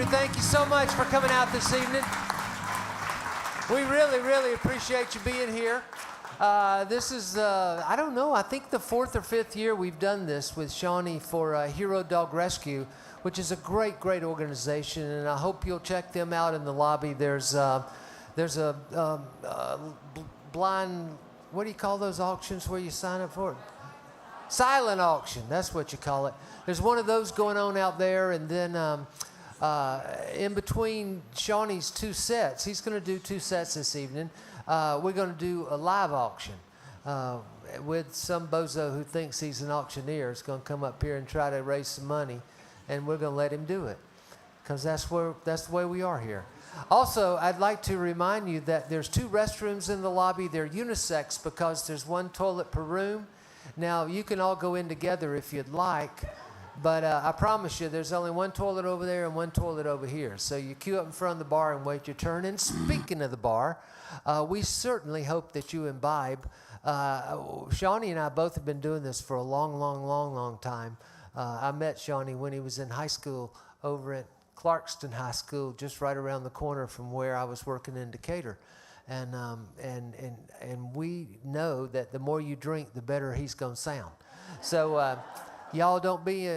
thank you so much for coming out this evening. We really, really appreciate you being here. This is, I don't know, I think the 4th or 5th year we've done this with Shawnee for Hero Dog Rescue, which is a great, great organization, and I hope you'll check them out in the lobby. There's a blind, what do you call those auctions where you sign up for it? Silent auction, that's what you call it. There's one of those going on out there, and then in between Shawnee's 2 sets, he's going to do 2 sets this evening. We're going to do a live auction with some bozo who thinks he's an auctioneer. Is going to come up here and try to raise some money, and we're going to let him do it because that's the way we are here. Also, I'd like to remind you that there's 2 restrooms in the lobby. They're unisex because there's 1 toilet per room. Now, you can all go in together if you'd like, but I promise you there's only 1 toilet over there and 1 toilet over here. So you queue up in front of the bar and wait your turn. And speaking of the bar, we certainly hope that you imbibe. Shawnee and I both have been doing this for a long time. I met Shawnee when he was in high school over at Clarkston High School, just right around the corner from where I was working in Decatur. And we know that the more you drink, the better he's going to sound. So y'all don't be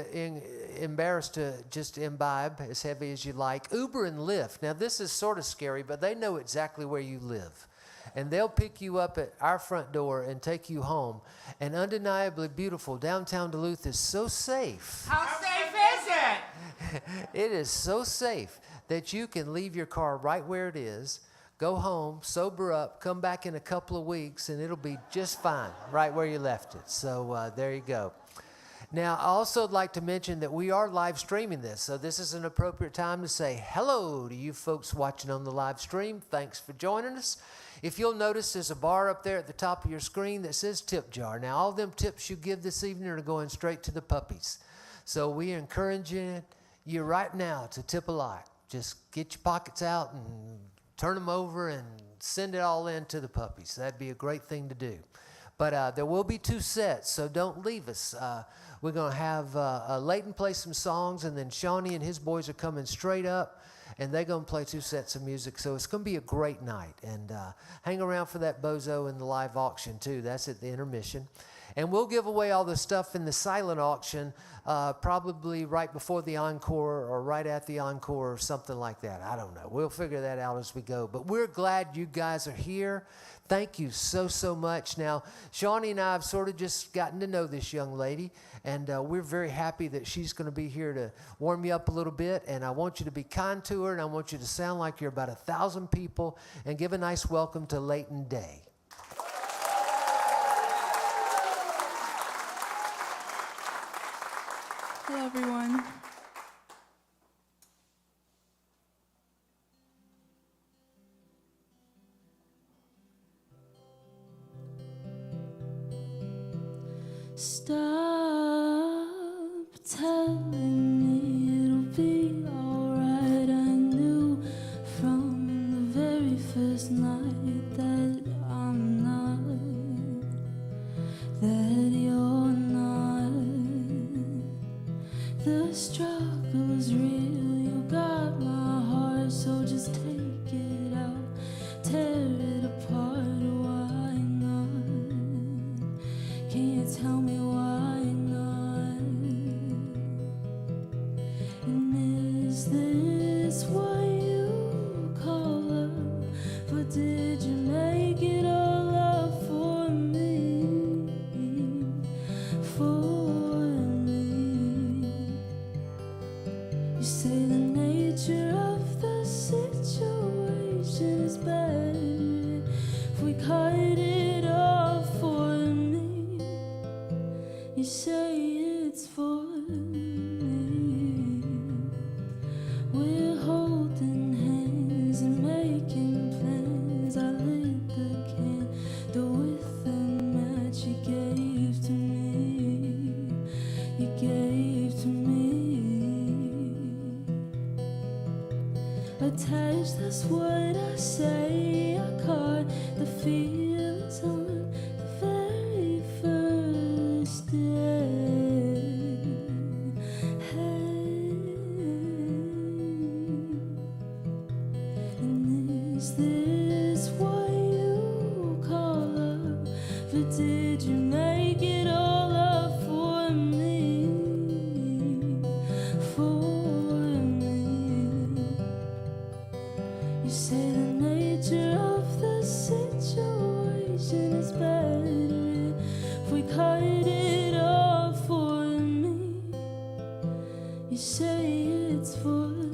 embarrassed to just imbibe as heavy as you like. Uber and Lyft. Now, this is sort of scary, but they know exactly where you live. And they'll pick you up at our front door and take you home. And undeniably beautiful, downtown Duluth is so safe. How safe is it? It is so safe that you can leave your car right where it is, go home, sober up, come back in a couple of weeks, and it'll be just fine right where you left it. So there you go. Now, I also would like to mention that we are live streaming this, so this is an appropriate time to say hello to you folks watching on the live stream. Thanks for joining us. If you'll notice, there's a bar up there at the top of your screen that says tip jar. Now, all them tips you give this evening are going straight to the puppies. So we encourage you right now to tip a lot. Just get your pockets out and turn them over and send it all in to the puppies. That'd be a great thing to do. But there will be 2 sets, so don't leave us. We're going to have Leighton play some songs, and then Shawnee and his boys are coming straight up, and they're going to play 2 sets of music. So it's going to be a great night. And hang around for that bozo in the live auction, too. That's at the intermission. And we'll give away all the stuff in the silent auction probably right before the encore or right at the encore or something like that. I don't know. We'll figure that out as we go. But we're glad you guys are here. Thank you so much. Now, Shawnee and I have sort of just gotten to know this young lady, and we're very happy that she's going to be here to warm you up a little bit. And I want you to be kind to her, and I want you to sound like you're about 1,000 people, and give a nice welcome to Leighton Day. Hello, everyone. Stop telling me it'll be alright. I knew from the very first night that I'm not, that you're not. The struggle's real, you got my heart, so just take it out, tear it apart. Why not? Can you tell me why not? And is this what you call love? But did you make it all up for me? For you say the nature of the situation is better if we cut it off for me. You say it's for me. We're holding hands and making plans. I lit the candle with the match you gave to me. You gave to me. Attached, that's what I say. I caught the feels on the very first day. Hey. Is this what you call love? But did you make it all up for me? For me. You say the nature of the situation is better if we cut it off for me. You say it's for me.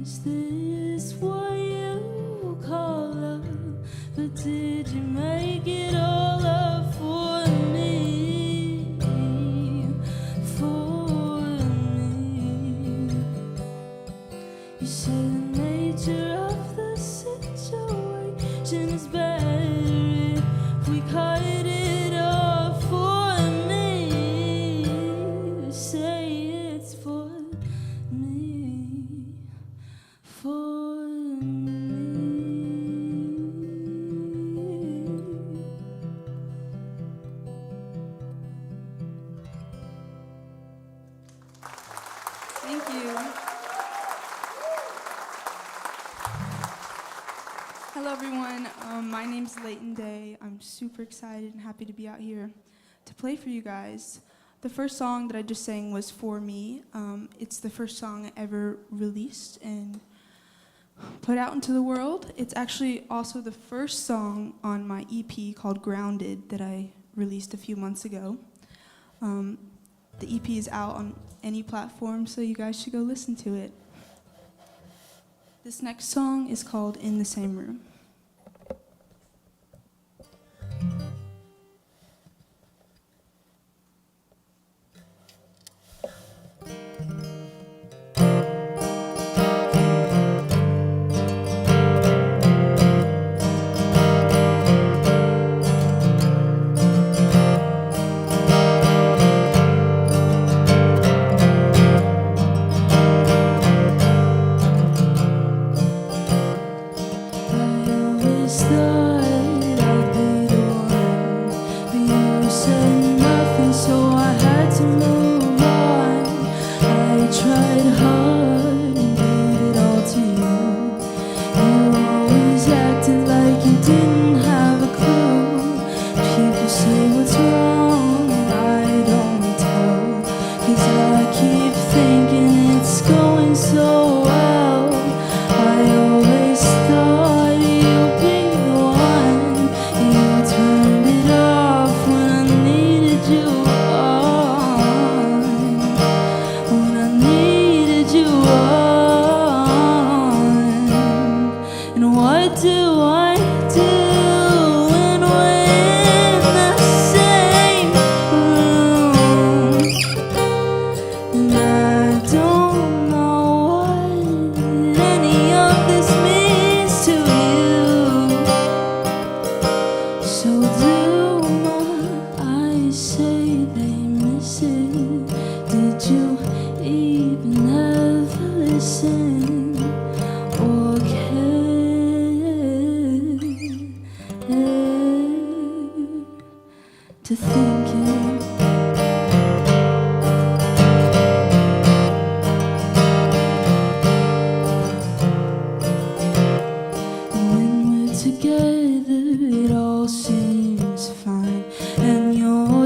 Is this what you call love? But did you make it all up for me? For me. You say the nature of the situation is better if we cut it off for me. You say it's for me. For me. Thank you. Hello, everyone. My name's Leighton. I'm super excited and happy to be out here to play for you guys. The first song that I just sang was For Me. It's the first song I ever released and put out into the world. It's actually also the first song on my EP called Grounded that I released a few months ago. The EP is out on any platform, so you guys should go listen to it. This next song is called In the Same Room.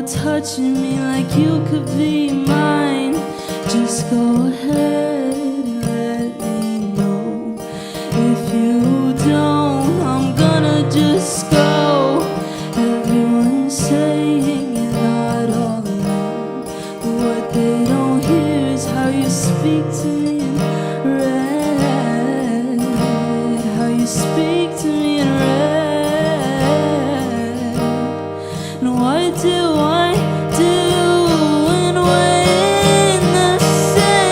Touching me like you could be mine. Just go ahead and let me know. If you don't, I'm gonna just go. Everyone's saying you're not all alone, but what they don't hear is how you speak to me in red. How you speak to me in red. And what do I do when we're in the same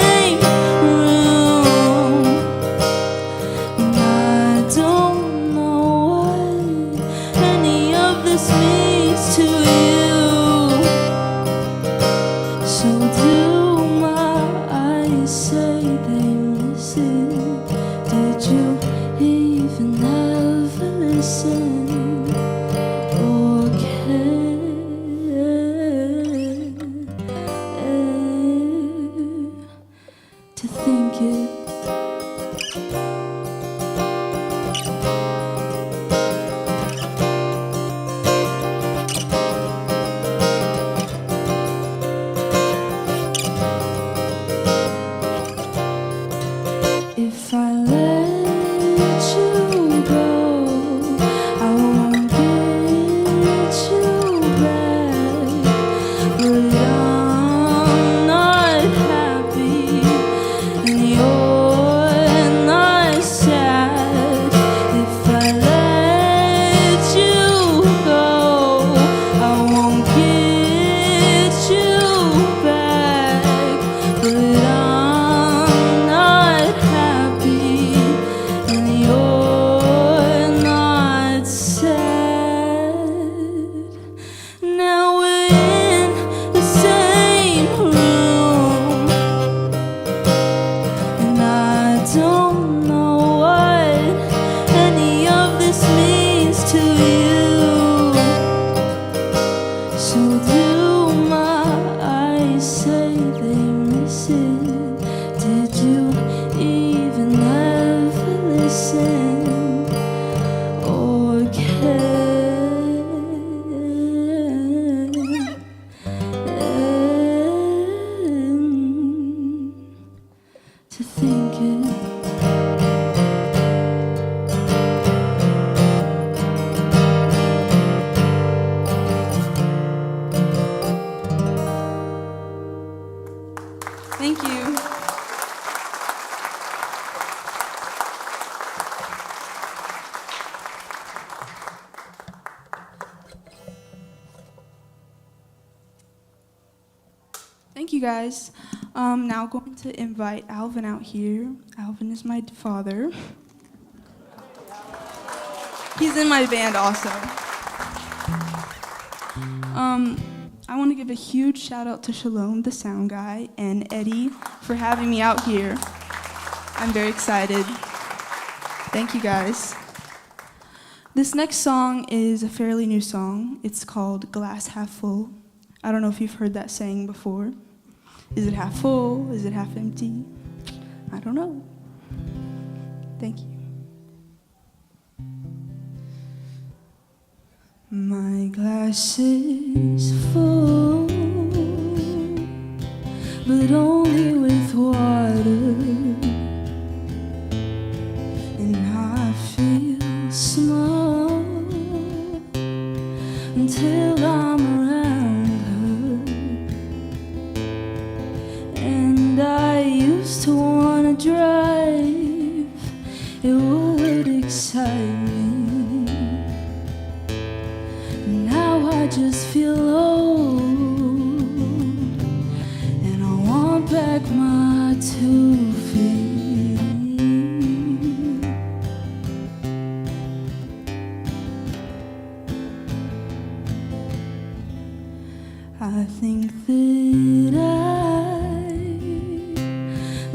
Thank you. Thank you, guys. Now going to invite Alvin out here. Alvin is my father. He's in my band also. I want to give a huge shout out to Shalom, the sound guy, and Eddie for having me out here. I'm very excited. Thank you, guys. This next song is a fairly new song. It's called Glass Half Full. I don't know if you've heard that saying before. Is it half full? Is it half empty? I don't know. Thank you. My glass is full, but only with water, and I feel small until I'm around her. And I used to wanna drive, it would excite me. Now I just feel old, and I want back my 2 feet. I think that I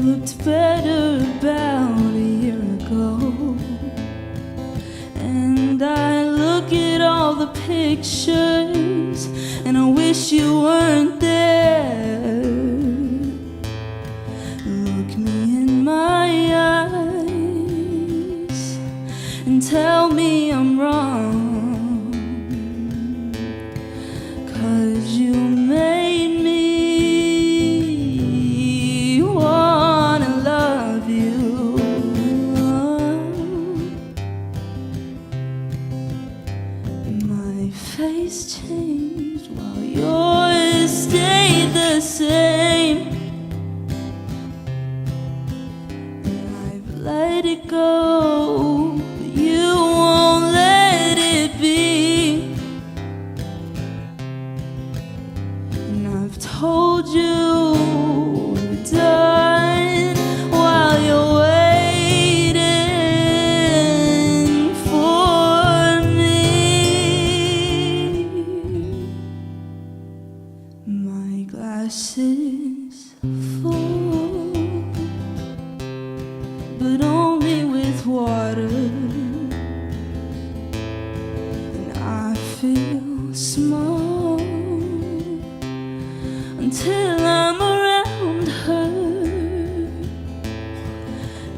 looked better about a year ago, and I look at all the pictures and I wish you weren't there. Look me in my eyes and tell me I'm wrong, 'cause you made me wanna love you. My face changed while yours stayed the same, and I've let it go, but you won't let it be. And I've told you we're done while you're waiting for me. My glass is full, but only with water, and I feel small until I'm around her.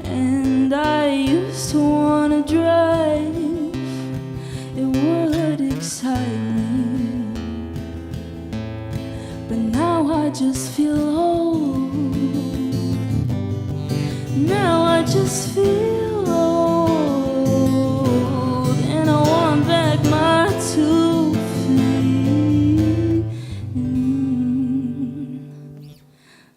And I used to wanna drive, it would excite me, but now I just feel old. Now I just feel old, and I want back my 2 feet.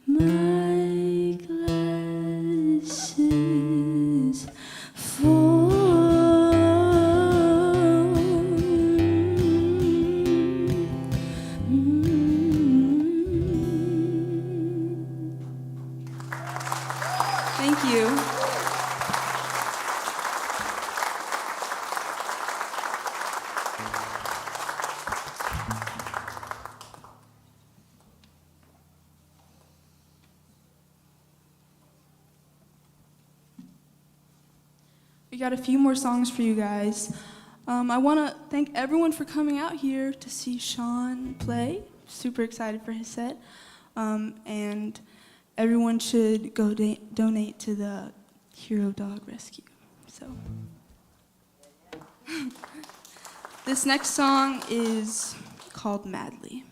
My glass is full. Thank you. We got a few more songs for you guys. I want to thank everyone for coming out here to see SHAWN play. Super excited for his set. And everyone should go donate to the Hero Dog Rescue. So, this next song is called Madly.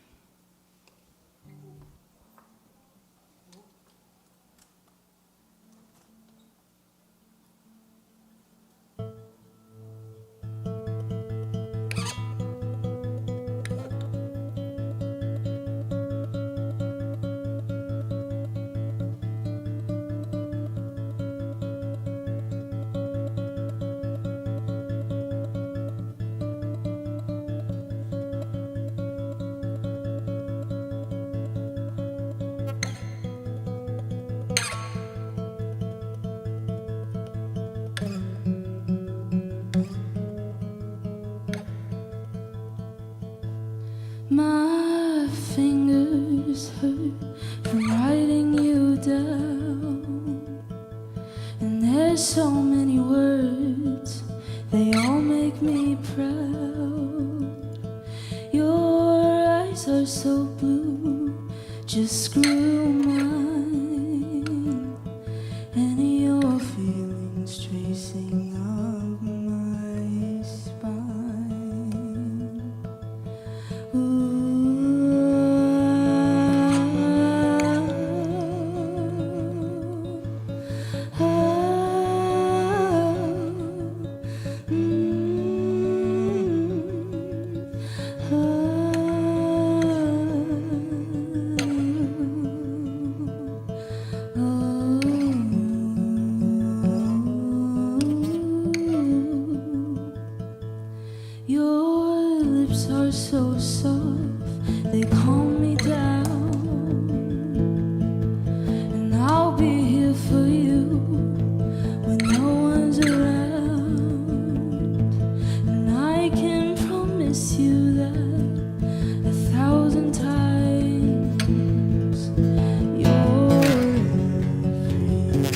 so many words, they all make me proud. Your eyes are so blue, just screw mine, and your feelings tracing up my spine. Your lips are so soft, they calm me down, and I'll be here for you when no one's around, and I can promise you that 1,000 times you're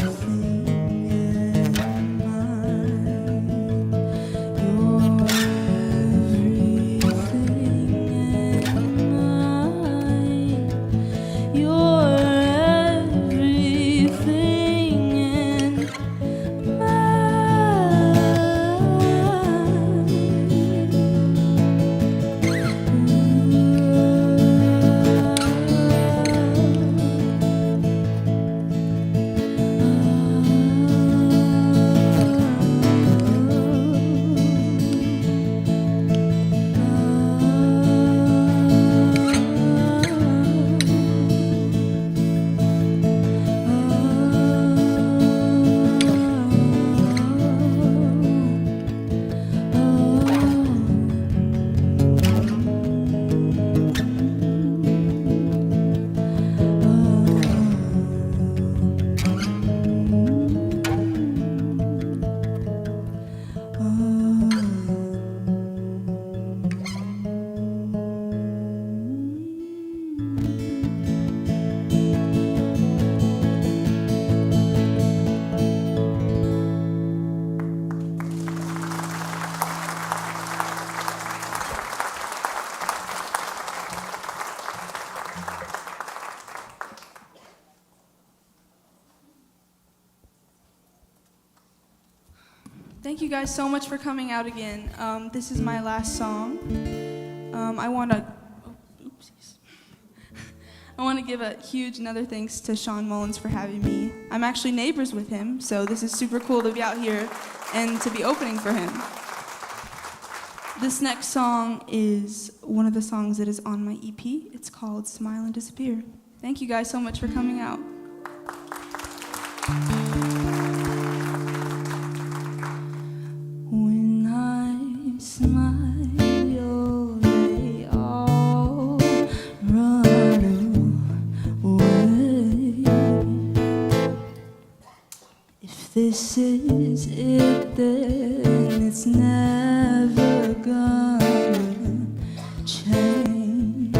everything in mine. You're Thank you guys so much for coming out again. This is my last song. I want to give a huge another thanks to Sean Mullins for having me. I'm actually neighbors with him, so this is super cool to be out here and to be opening for him. This next song is one of the songs that is on my EP. It's called Smile and Disappear. Thank you guys so much for coming out. When I smile, they all run away. If this is it, then it's never gonna change.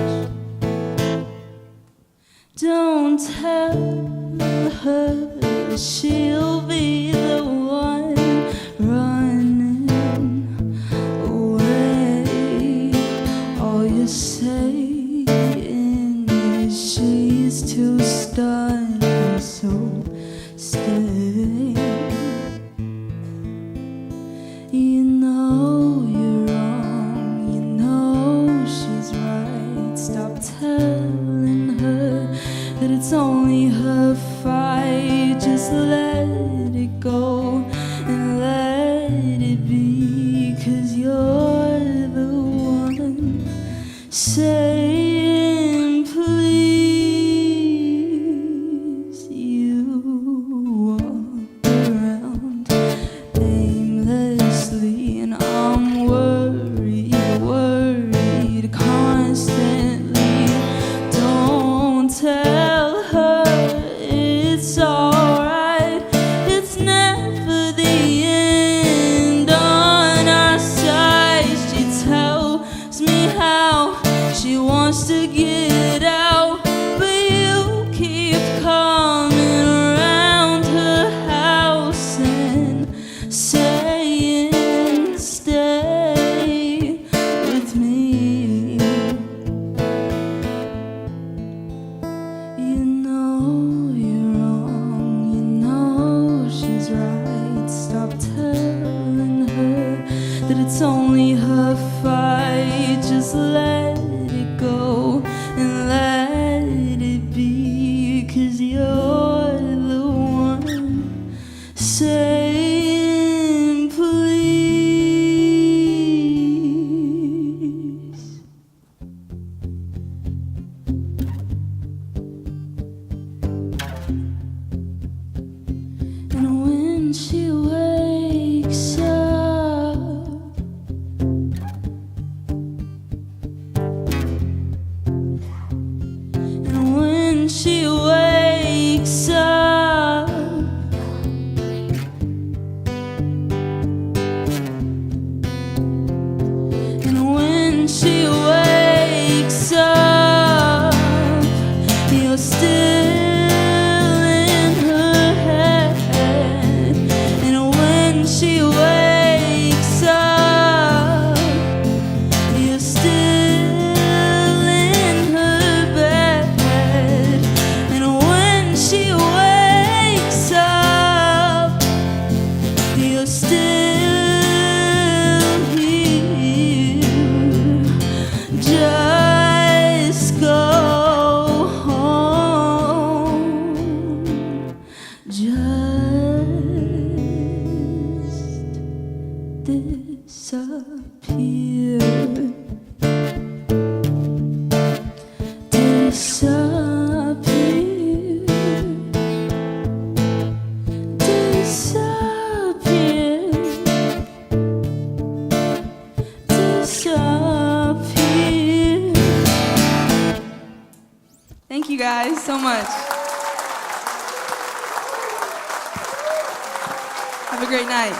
Don't tell her she'll be the one running away. All you're saying is she's too stunning, so stay. You know you're wrong, you know she's right. Stop telling her that it's only her fight. Just let it go and let it be, 'cause you're the one saying please. You walk around aimlessly, and I'm worried constantly. Don't tell her it's alright, it's never the end on our side. She tells me how she wants to get out, but you keep coming around her house, and only her fight. Just let it go and let it be, 'cause you're the one saying please. And when she wakes up, and when she wakes up, and when she wakes up, you're still in her head. And when she wakes up, you're still in her bed. And when she wakes up, you're still here. Just go home. Just disappear. Disappear. Disappear. Disappear. Thank you guys so much. Have a great night.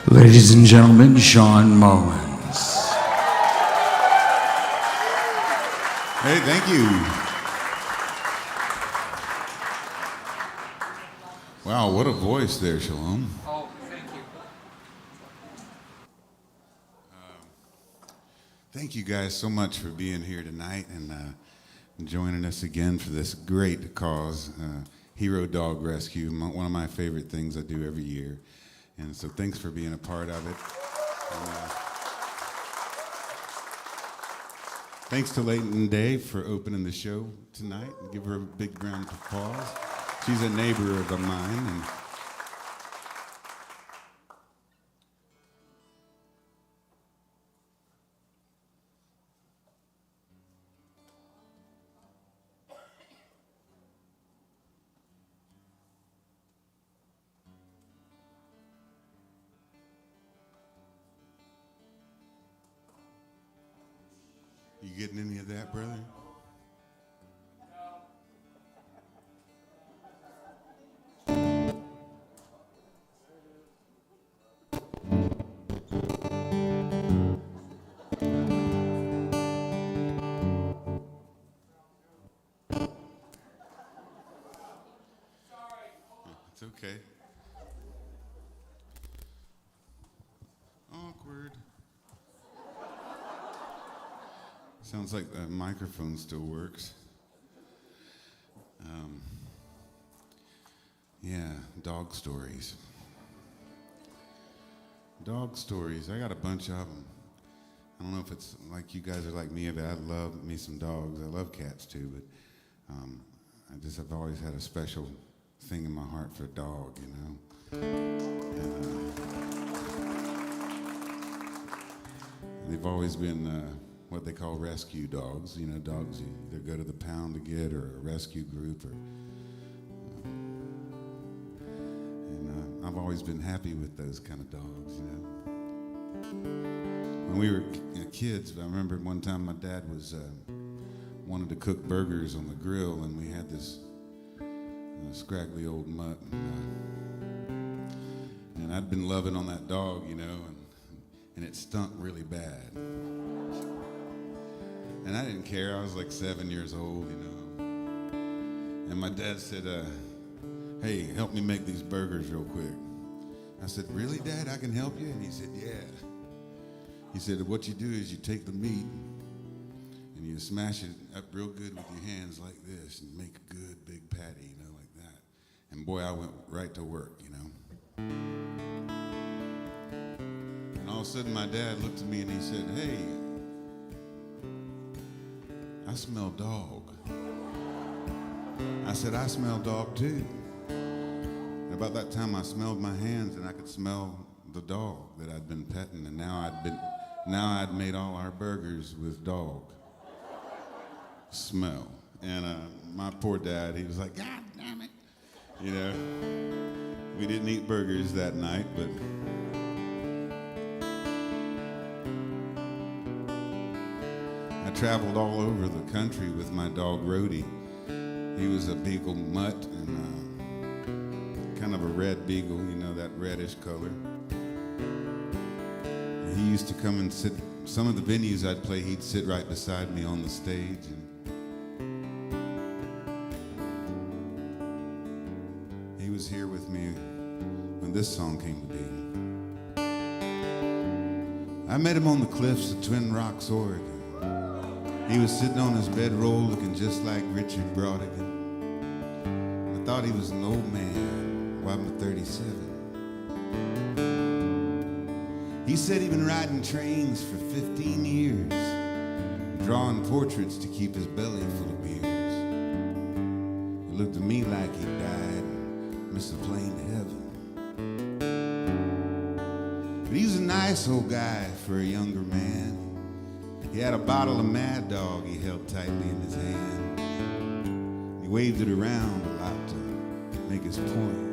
Ladies and gentlemen, SHAWN Mullins. Hey, thank you. Wow, what a voice there, Shalom. Oh, thank you. Thank you guys so much for being here tonight and joining us again for this great cause, Hero Dog Rescue, one of my favorite things I do every year. And so thanks for being a part of it. And, thanks to Leighton and Dave for opening the show tonight. Give her a big round of applause. She's a neighbor of mine. And you getting any of that, brother? It's okay. Awkward. Sounds like the microphone still works. Yeah, dog stories. Dog stories. I got a bunch of them. I don't know if it's like you guys are like me, but I love me some dogs. I love cats too, but I've always had a special thing in my heart for a dog, you know. And, they've always been what they call rescue dogs. You know, dogs you either go to the pound to get or a rescue group, or and I've always been happy with those kind of dogs, you know. When we were kids, I remember one time my dad was wanted to cook burgers on the grill, and we had this scraggly old mutt, and I'd been loving on that dog, you know, and it stunk really bad. And I didn't care. I was like 7 years old, you know. And my dad said, hey, help me make these burgers real quick. I said, really, Dad? I can help you? And he said, yeah. He said, what you do is you take the meat and you smash it up real good with your hands like this and make a good big patty, you know, like that. And boy, I went right to work, you know. of a sudden my dad looked at me and he said, hey, I smell dog. I said, I smell dog too. And about that time I smelled my hands and I could smell the dog that I'd been petting, and now I'd made all our burgers with dog smell. And my poor dad, he was like, God damn it. You know, we didn't eat burgers that night, but I traveled all over the country with my dog Rhodey. He was a beagle mutt and kind of a red beagle, you know, that reddish color. And he used to come and sit, some of the venues I'd play, he'd sit right beside me on the stage. And he was here with me when this song came to be. I met him on the cliffs of Twin Rocks, Oregon. He was sitting on his bedroll looking just like Richard Brodigan. I thought he was an old man. Well, I'm 37. He said he'd been riding trains for 15 years, drawing portraits to keep his belly full of beers. It looked to me like he died and missed a plane to heaven. But he was a nice old guy for a younger man. He had a bottle of Mad Dog he held tightly in his hand. He waved it around a lot to make his point.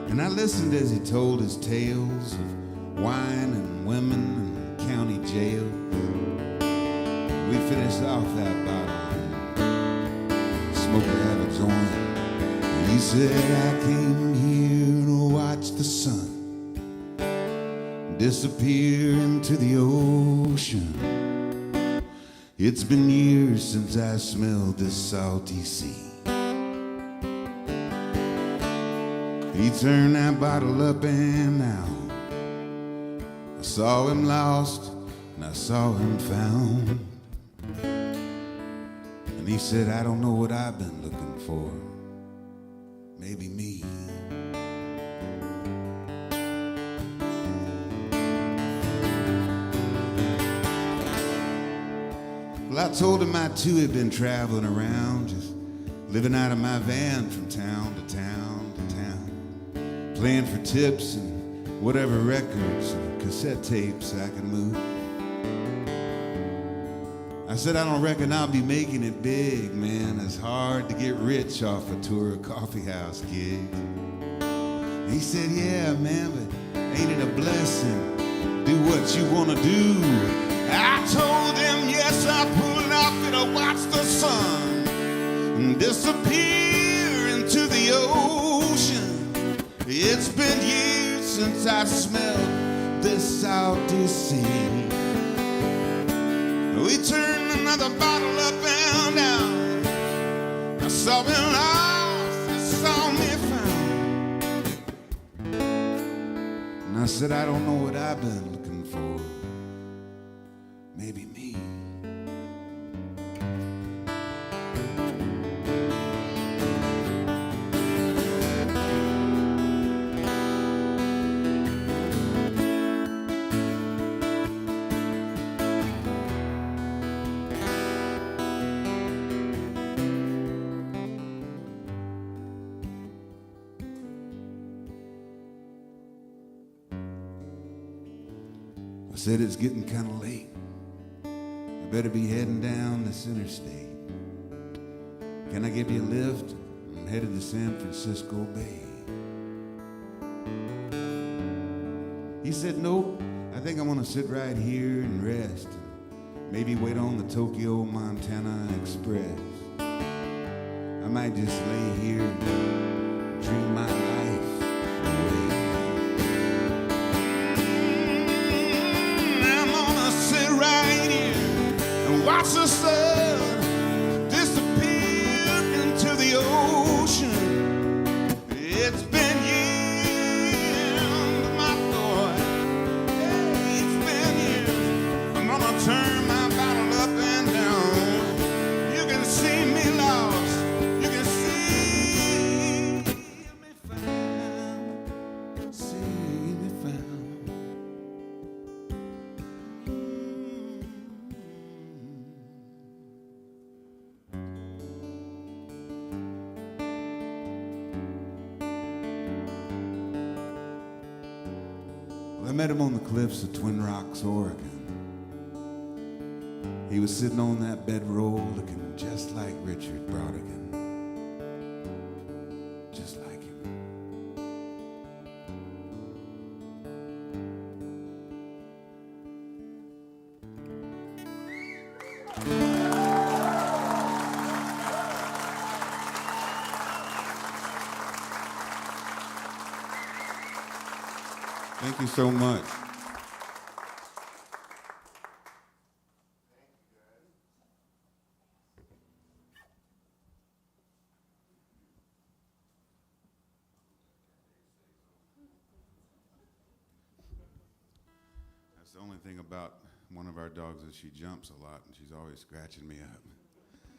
And I listened as he told his tales of wine and women and county jail. We finished off that bottle and smoked a half a joint. And he said, I came here to watch the sun disappear into the ocean. It's been years since I smelled this salty sea. He turned that bottle up and down. I saw him lost and I saw him found. And he said, I don't know what I've been looking for. Maybe me. Well, I told him I too had been traveling around, just living out of my van from town to town to town, playing for tips and whatever records and cassette tapes I could move. I said, I don't reckon I'll be making it big, man. It's hard to get rich off a tour of coffee house gigs. He said, yeah, man, but ain't it a blessing? Do what you want to do. I told him, yes, I pulled up and I watched the sun disappear into the ocean. It's been years since I smelled this salty sea. We turned another bottle up and down. I saw me lost, I saw me found. And I said, I don't know what I've been looking for. Maybe me. I said, it's getting kind of late. I better be heading down this interstate. Can I give you a lift? I'm headed to San Francisco Bay. He said, nope, I think I'm gonna sit right here and rest. Maybe wait on the Tokyo, Montana Express. I might just lay here and dream my life away. I'm gonna sit right here and watch the sun disappear into the ocean. It's been years, my boy. Yeah, it's been years. I'm gonna turn my bottle up and down. You can see me lost. You can see me found. I met him on the cliffs of Twin Rocks, Oregon. He was sitting on that bedroll looking just like Richard Brodigan. Just like him. Thank you so much. That's the only thing about one of our dogs is she jumps a lot and she's always scratching me up.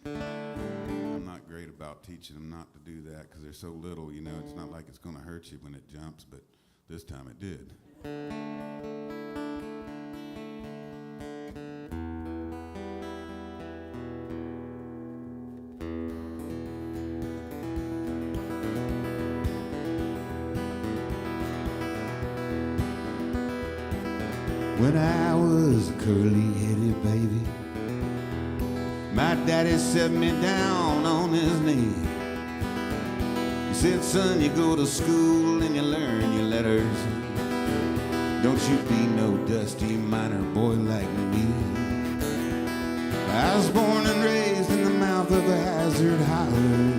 I'm not great about teaching them not to do that because they're so little, you know, it's not like it's going to hurt you when it jumps, but this time it did. When I was a curly-headed baby, my daddy set me down on his knee. He said, son, you go to school and you learn your letters. Don't you be no dusty miner boy like me. I was born and raised in the mouth of a hazard holler,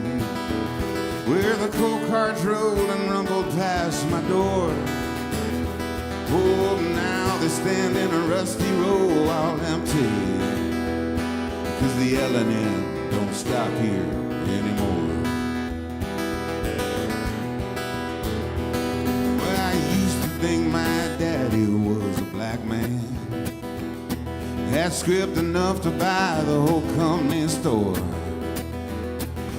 where the coal carts rolled and rumbled past my door. Oh, now they stand in a rusty row all empty, 'cause the L&N don't stop here anymore. Well, I used to think my daddy was a black man, had script enough to buy the whole company store.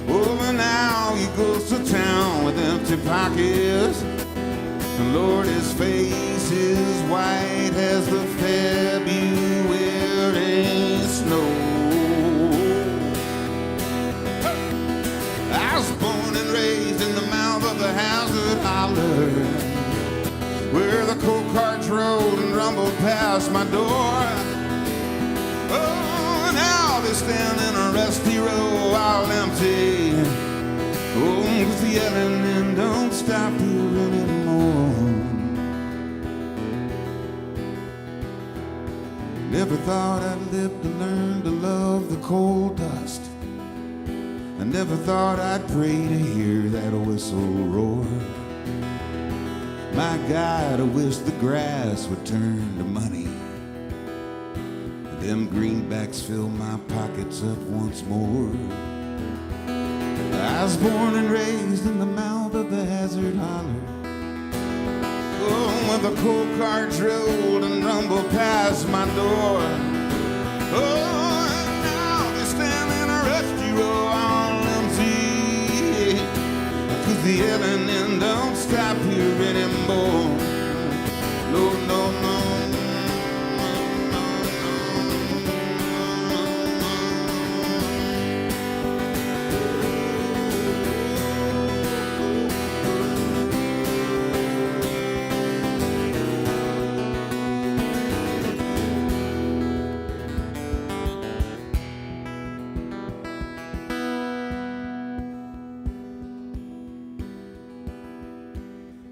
Oh, but now he goes to town with empty pockets. And Lord, his face is white as the February snow. I was born and raised in the mouth of the hazard holler, where the coal carts rolled and rumbled past my door. Oh, now they stand in a rusty row all empty. Oh, 'cause the L&N don't stop here anymore. Never thought I'd live to learn to love the coal dust. I never thought I'd pray to hear that whistle roar. My God, I wish the grass would turn to money, and them greenbacks fill my pockets up once more. I was born and raised in the mouth of the hazard holler. Oh, when the coal carts rolled and rumbled past my door. Oh, and now they stand in a rusty row all empty, 'cause the L&N don't stop here anymore. No, no, no.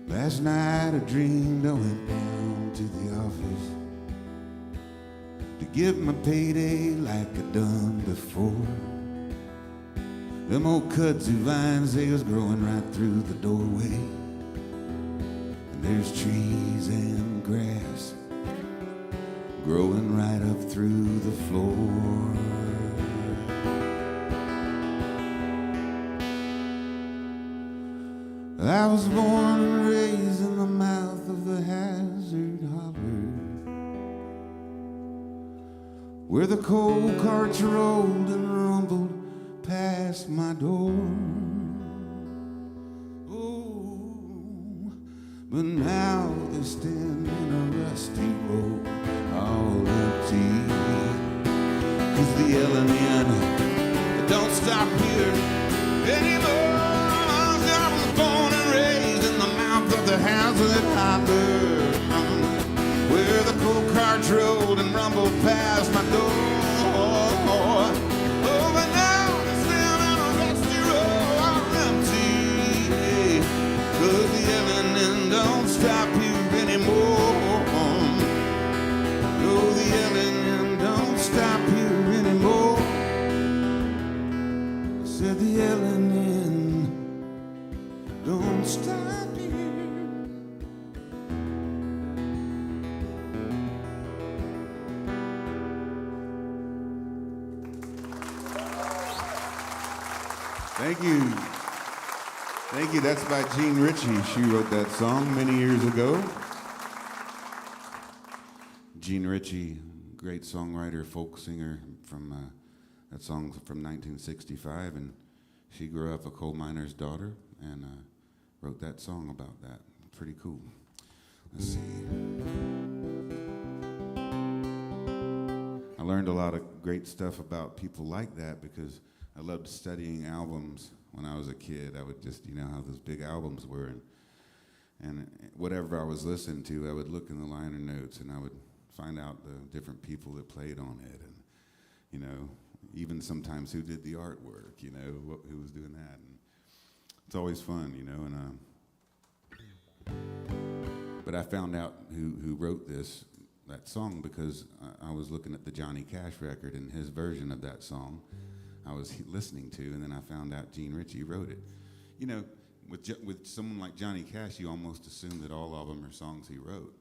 Last night I dreamed I went down to the office to get my payday like I done before. Them old kudzu vines, they was growing right through the doorway, and there's trees and grass growing right up through the floor. I was born and raised in the mouth of the hazard holler, where the coal carts rolled and rumbled past my door. Oh, but now they stand in a rusty row all empty, 'cause the L&N don't stop here anymore. The hazard holler, Full carts rolled and rumbled past my door. Oh, but now it's down on a rusty road, all empty. 'Cause the yelling don't stop here anymore. Oh, the yelling don't stop here anymore. I said the yelling don't stop here. Thank you. Thank you. That's by Jean Ritchie. She wrote that song many years ago. Jean Ritchie, great songwriter, folk singer from that song's from 1965, and she grew up a coal miner's daughter and wrote that song about that. Pretty cool. Let's see. I learned a lot of great stuff about people like that because I loved studying albums when I was a kid. I would just, you know, how those big albums were, and whatever I was listening to, I would look in the liner notes and I would find out the different people that played on it, and, you know, even sometimes who did the artwork, you know, who was doing that. And it's always fun, you know, but I found out who wrote that song because I was looking at the Johnny Cash record and his version of that song I was listening to, and then I found out Jean Ritchie wrote it. You know, with someone like Johnny Cash, you almost assume that all of them are songs he wrote,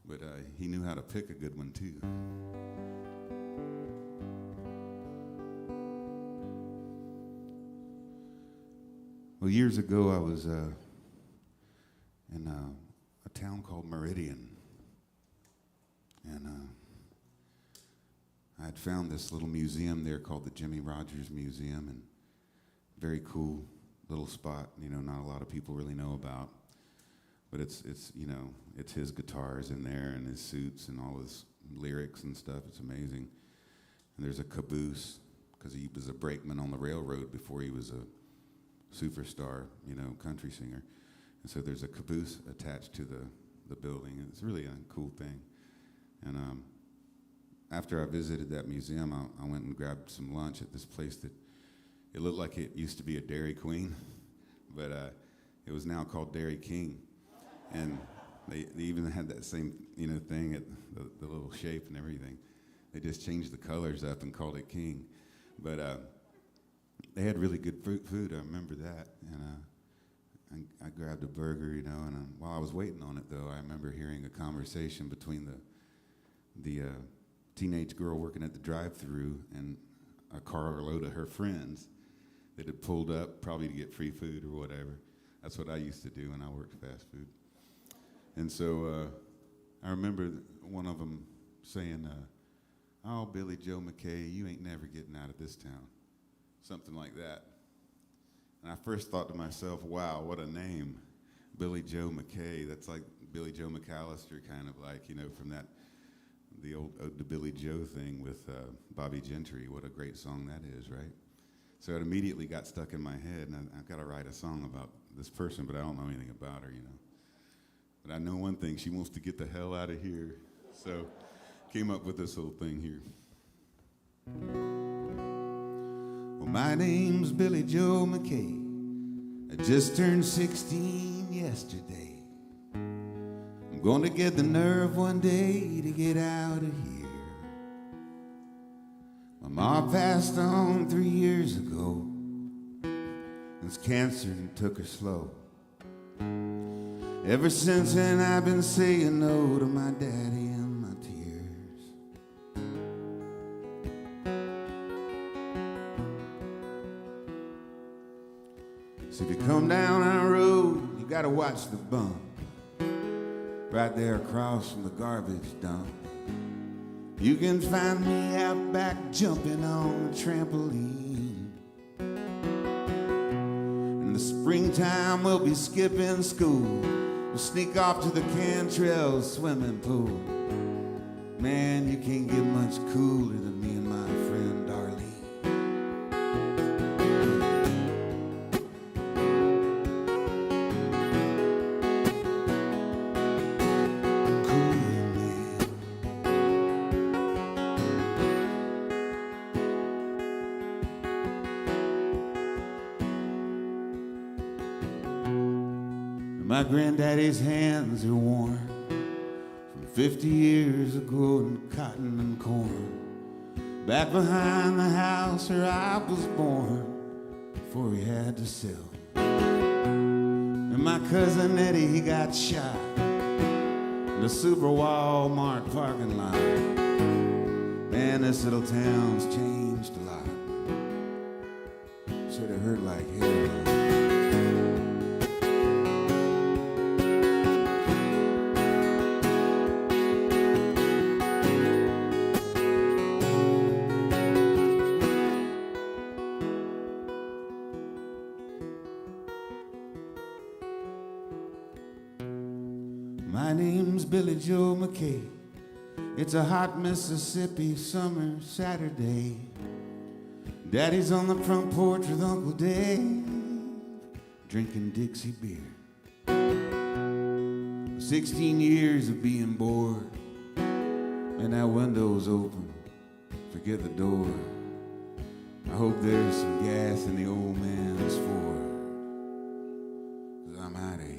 but he knew how to pick a good one too. Well, years ago, I was in a town called Meridian, and I had found this little museum there called the Jimmy Rogers Museum, and very cool little spot, you know, not a lot of people really know about, but it's you know, it's his guitars in there and his suits and all his lyrics and stuff. It's amazing. And there's a caboose, because he was a brakeman on the railroad before he was a superstar, you know, country singer. And so there's a caboose attached to the building. It's really a cool thing. And after I visited that museum, I went and grabbed some lunch at this place that it looked like it used to be a Dairy Queen, but it was now called Dairy King. And they even had that same, you know, thing at the little shape and everything. They just changed the colors up and called it King. But they had really good food. I remember that. And I grabbed a burger, you know, and while I was waiting on it, though, I remember hearing a conversation between the teenage girl working at the drive-thru and a carload of her friends that had pulled up probably to get free food or whatever. That's what I used to do when I worked fast food. And so I remember one of them saying, "Oh, Billy Joe McKay, you ain't never getting out of this town." Something like that. And I first thought to myself, wow, what a name. Billy Joe McKay. That's like Billy Joe McAllister, kind of like, you know, from the old Ode to Billy Joe thing with Bobby Gentry. What a great song that is, right? So it immediately got stuck in my head, and I've got to write a song about this person, but I don't know anything about her, you know. But I know one thing, she wants to get the hell out of here. So came up with this little thing here. Well, my name's Billy Joe McKay. I just turned 16 yesterday. I'm going to get the nerve one day to get out of here. My mom passed on 3 years ago. It's cancer and took her slow. Ever since then I've been saying no to my daddy and my tears. So if you come down our road, you gotta watch the bump. Right there across from the garbage dump. You can find me out back jumping on a trampoline. In the springtime we'll be skipping school. We'll sneak off to the Cantrell swimming pool. Man, you can't get much cooler than me and my friend Darlene. Cool, man. my granddaddy's hands are worn from 50 years ago in cotton and corn. Back behind the house where I was born before he had to sell. And my cousin Eddie, he got shot in the Super Walmart parking lot. Man, this little town's changed a lot. Should have hurt like hell. My name's Billy Joe McKay. It's a hot Mississippi summer Saturday. Daddy's on the front porch with Uncle Dave, drinking Dixie beer. 16 years of being bored, and that window's open, forget the door. I hope there's some gas in the old man's Ford, 'cause I'm out of here.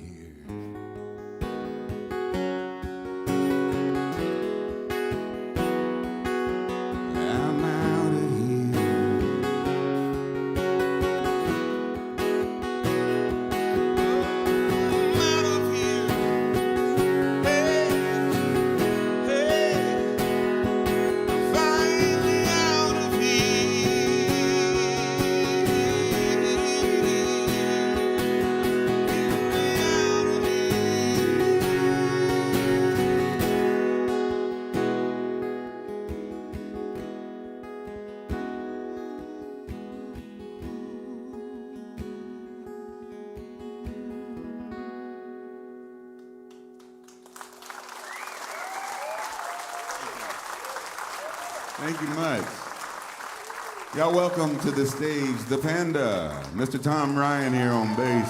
Thank you much. Y'all welcome to the stage the Panda, Mr. Tom Ryan here on bass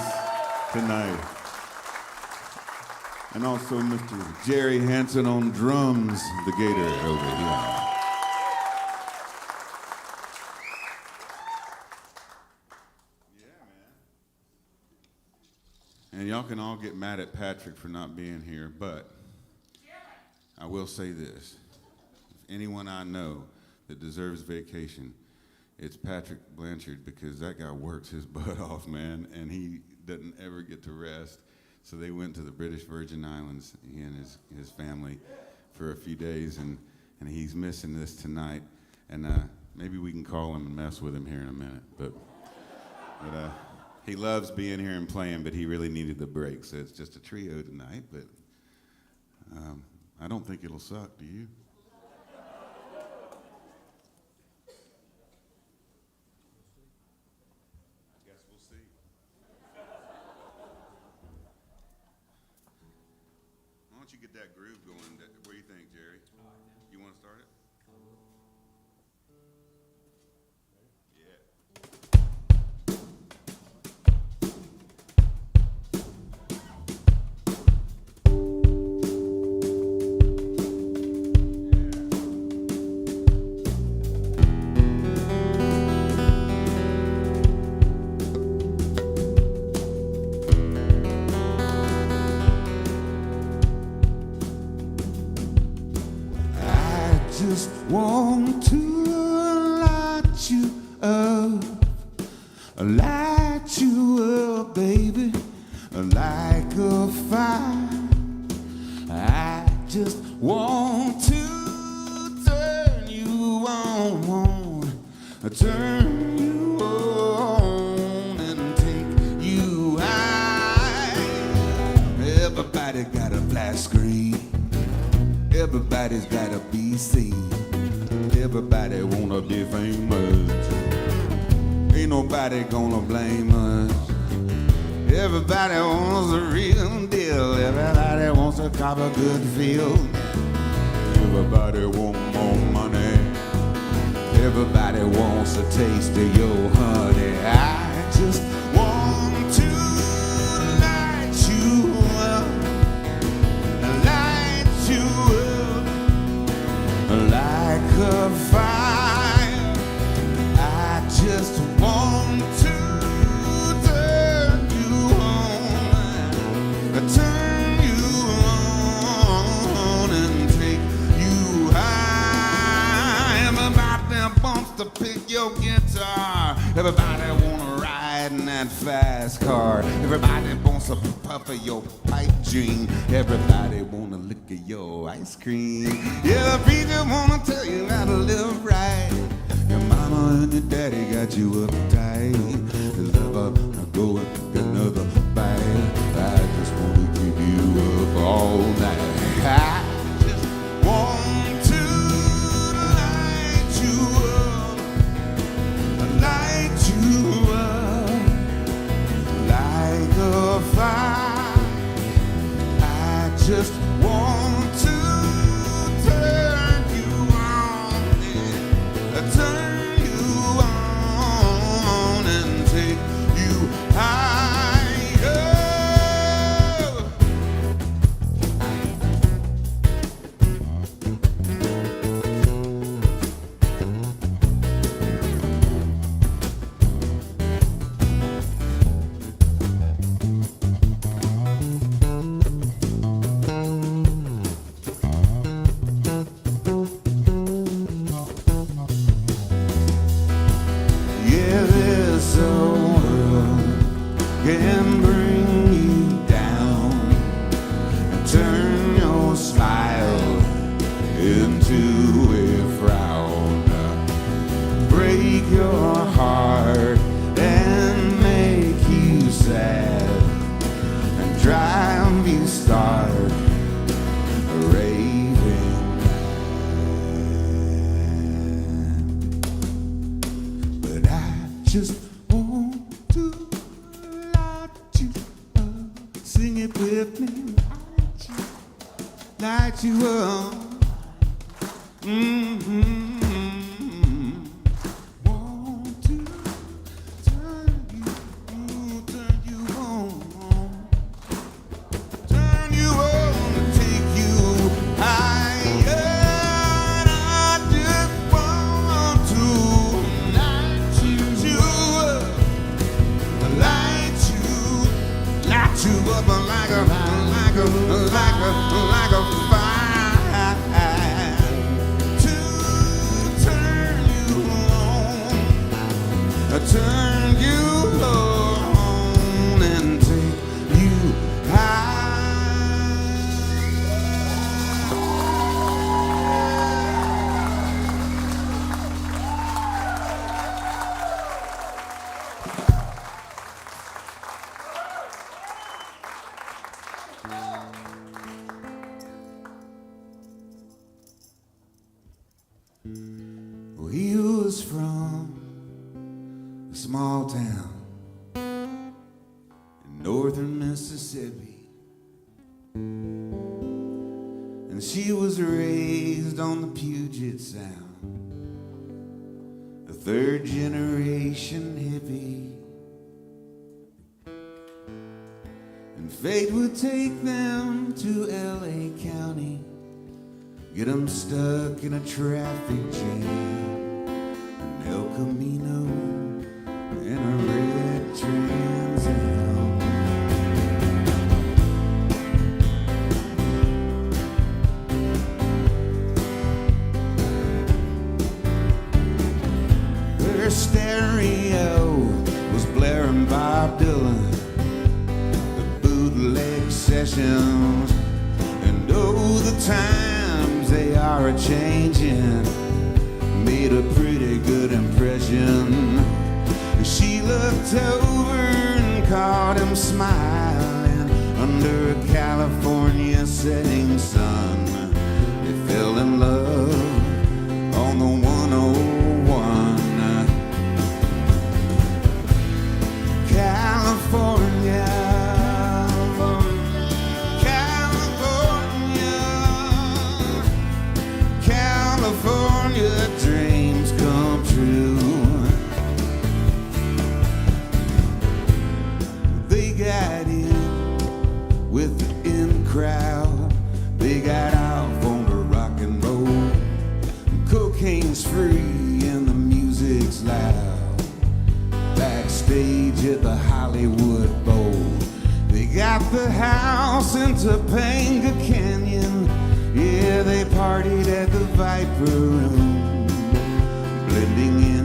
tonight. And also Mr. Jerry Hansen on drums, the Gator over here. And y'all can all get mad at Patrick for not being here, but I will say this. If anyone I know that deserves vacation, it's Patrick Blanchard, because that guy works his butt off, man, and he doesn't ever get to rest. So they went to the British Virgin Islands, he and his family, for a few days, and he's missing this tonight. And maybe we can call him and mess with him here in a minute. But he loves being here and playing, but he really needed the break. So it's just a trio tonight, but I don't think it'll suck, do you? I guess we'll see. Why don't you get that groove going? What do you think, Jerry? You want to start it? Just want to light you up, baby, like a fire. I just want to turn you on, and take you high. Everybody got a flat screen. Everybody's gotta be seen. Everybody wanna be famous. Ain't nobody gonna blame us. Everybody wants a real deal. Everybody wants to cop a good feel. Everybody want more money. Everybody wants a taste of your honey. I just want to light you up, like a fire. I just want to turn you on, to pick your guitar. Everybody wanna ride in that fast car. Everybody wants a puff of your pipe dream. Everybody wanna lick of your ice cream. Yeah, the preacher wanna tell you how to live right. Your mama and your daddy got you uptight. The lover, go and get another bite. I just wanna keep you up all night. I just want to light you up like a fire. I just want to turn you on, yeah. Turn you on and take you higher. Yeah, this world can bring you down and turn your smile into a frown, break your heart and make you sad and drive you stark, raving mad. But I just want to light you up, sing it with me, light you up. Want to turn you on, turn you on to take you higher. I just want to light you up like a fire. To turn you on, turn you on and take you high. Well, he was from a small town in northern Mississippi, and she was raised on the Puget Sound, a third generation hippie. And fate would take them to LA County, get them stuck in a traffic jam in El Camino in a red Trans Am. Their stereo was blaring Bob Dylan, the bootleg sessions, and oh, the times they are a-changing made a pretty good impression. She looked over and caught him smiling under a California setting sun. They fell in love on the 101. California, California, dreams come true. They got in with the in crowd. They got off on the rock and roll. Cocaine's free and the music's loud. Backstage at the Hollywood Bowl, they got the house in Topanga Canyon. Yeah, they partied at the Viper Room, blending in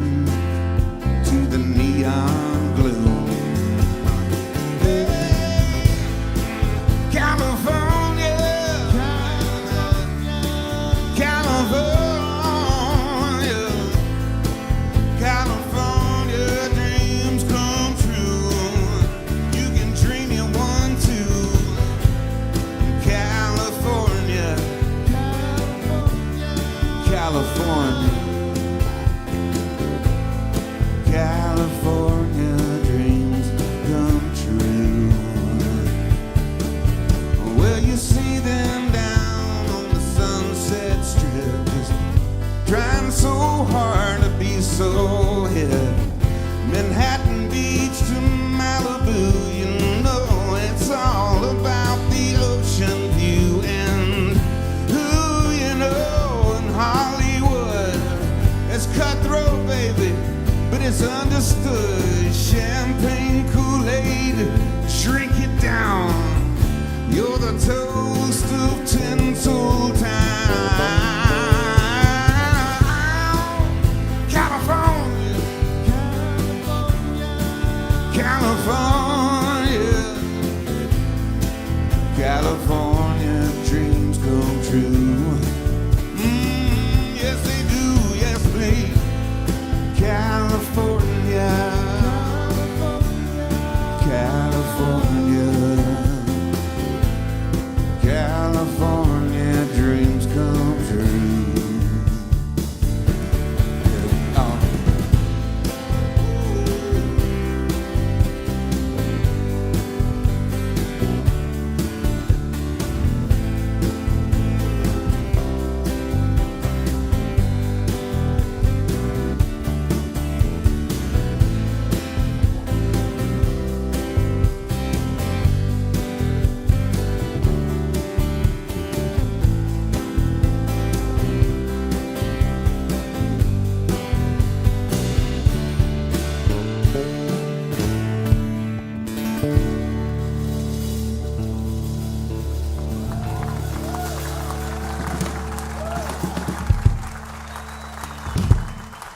California dreams come true.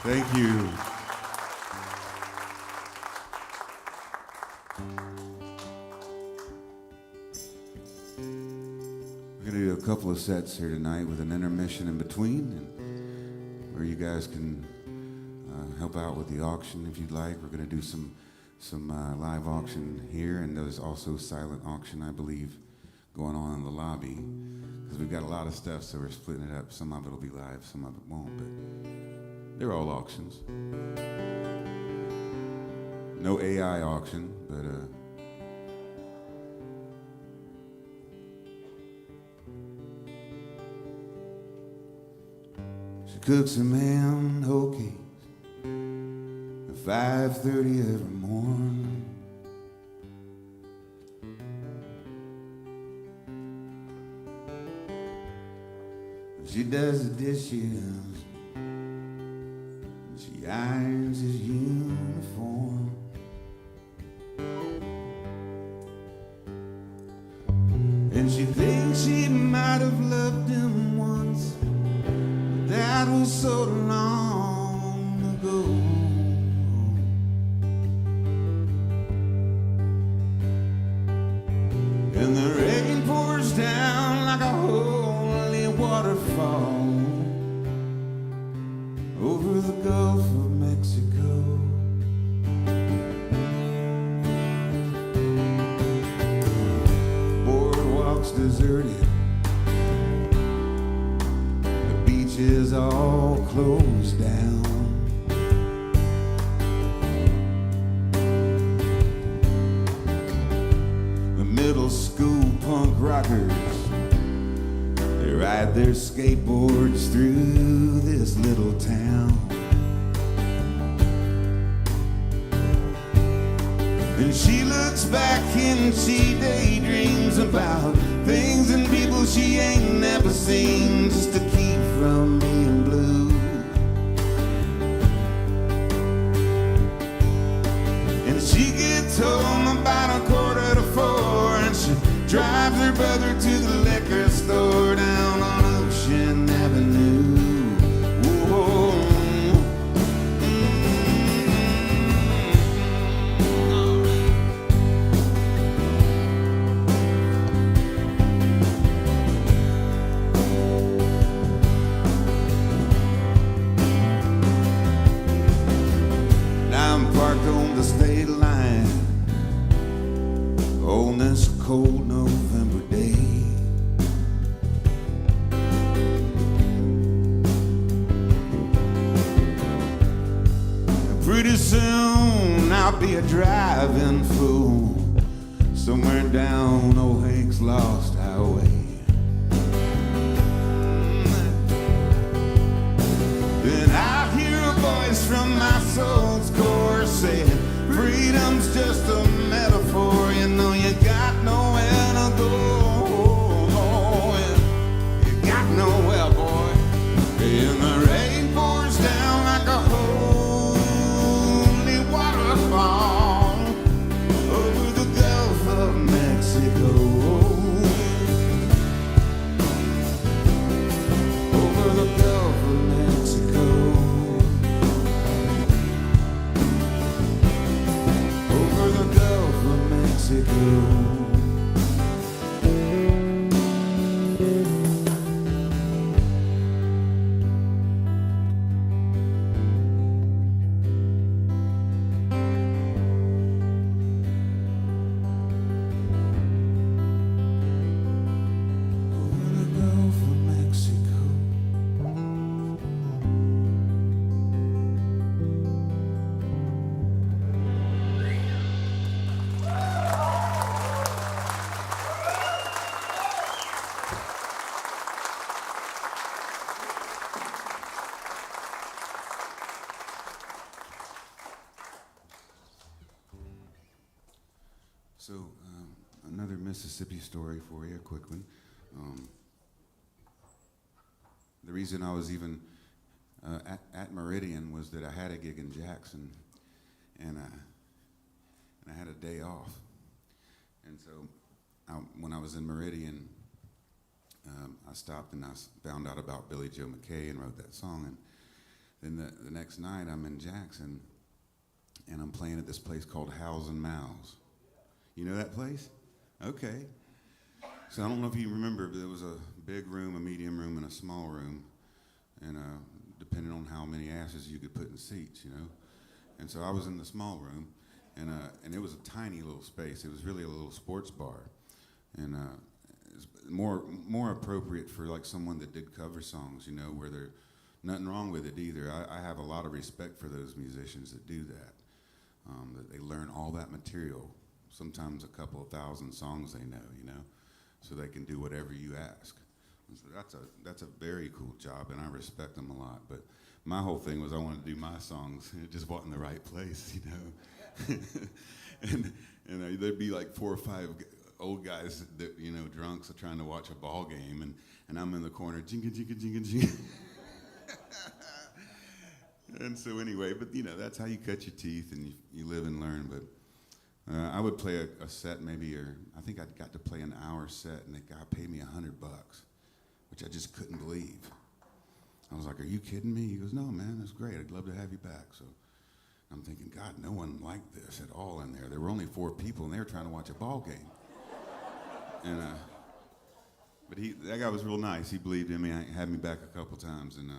Thank you. We're going to do a couple of sets here tonight with an intermission in between, and where you guys can help out with the auction if you'd like. We're going to do some live auction here, and there's also silent auction, I believe, going on in the lobby, because we've got a lot of stuff, so we're splitting it up. Some of it will be live, some of it won't, but they're all auctions. No AI auction, but she cooks a man whole cakes at 5:30 every morning. She does the dishes. She irons his uniform. And she thinks she might have loved him once, but that was so long ago. And the rain pours down like a holy waterfall over the Gulf of Mexico. Boardwalk's deserted, the beach is all closed down. The middle school punk rockers, they ride their skateboards through this little town. And she looks back and she daydreams about things and people she ain't never seen, just to keep from being blue. And she gets home about 3:45, and she drives her brother to the liquor store down on Ocean Avenue. Whoa. Now I'm parked on the state line on this cold November day. Pretty soon I'll be a driving fool somewhere down old Hank's lost highway. Then I'll hear a voice from my soul's core saying, freedom's just a metaphor, you know you got nowhere to go. You got nowhere, boy. And the rain pours down like a holy waterfall over the Gulf of Mexico. Over the Gulf of Mexico. Over the Gulf Mississippi story for you, a quick one. The reason I was even at Meridian was that I had a gig in Jackson, and I had a day off. And so when I was in Meridian, I stopped and I found out about Billy Joe McKay and wrote that song. And then the next night I'm in Jackson, and I'm playing at this place called Howls and Mows. You know that place? Okay. So I don't know if you remember, but there was a big room, a medium room, and a small room, and depending on how many asses you could put in seats, you know. And so I was in the small room, and it was a tiny little space. It was really a little sports bar, and it's more appropriate for like someone that did cover songs, you know, where there's nothing wrong with it either. I have a lot of respect for those musicians that do that, that they learn all that material, sometimes a couple of thousand songs they know, you know, so they can do whatever you ask. And so that's a very cool job, and I respect them a lot. But my whole thing was I wanted to do my songs, and it just wasn't the right place, you know. and there'd be like 4 or 5 old guys that, you know, drunks are trying to watch a ball game, and I'm in the corner, jinga, jinga, jinga, jinga. And so anyway, but you know, that's how you cut your teeth and you live and learn. But I would play a set maybe, or I think I got to play an hour set, and the guy paid me $100, which I just couldn't believe. I was like, "Are you kidding me?" He goes, "No, man, that's great. I'd love to have you back." So I'm thinking, God, no one liked this at all in there. There were only 4 people, and they were trying to watch a ball game. And but that guy was real nice. He believed in me. He had me back a couple times, and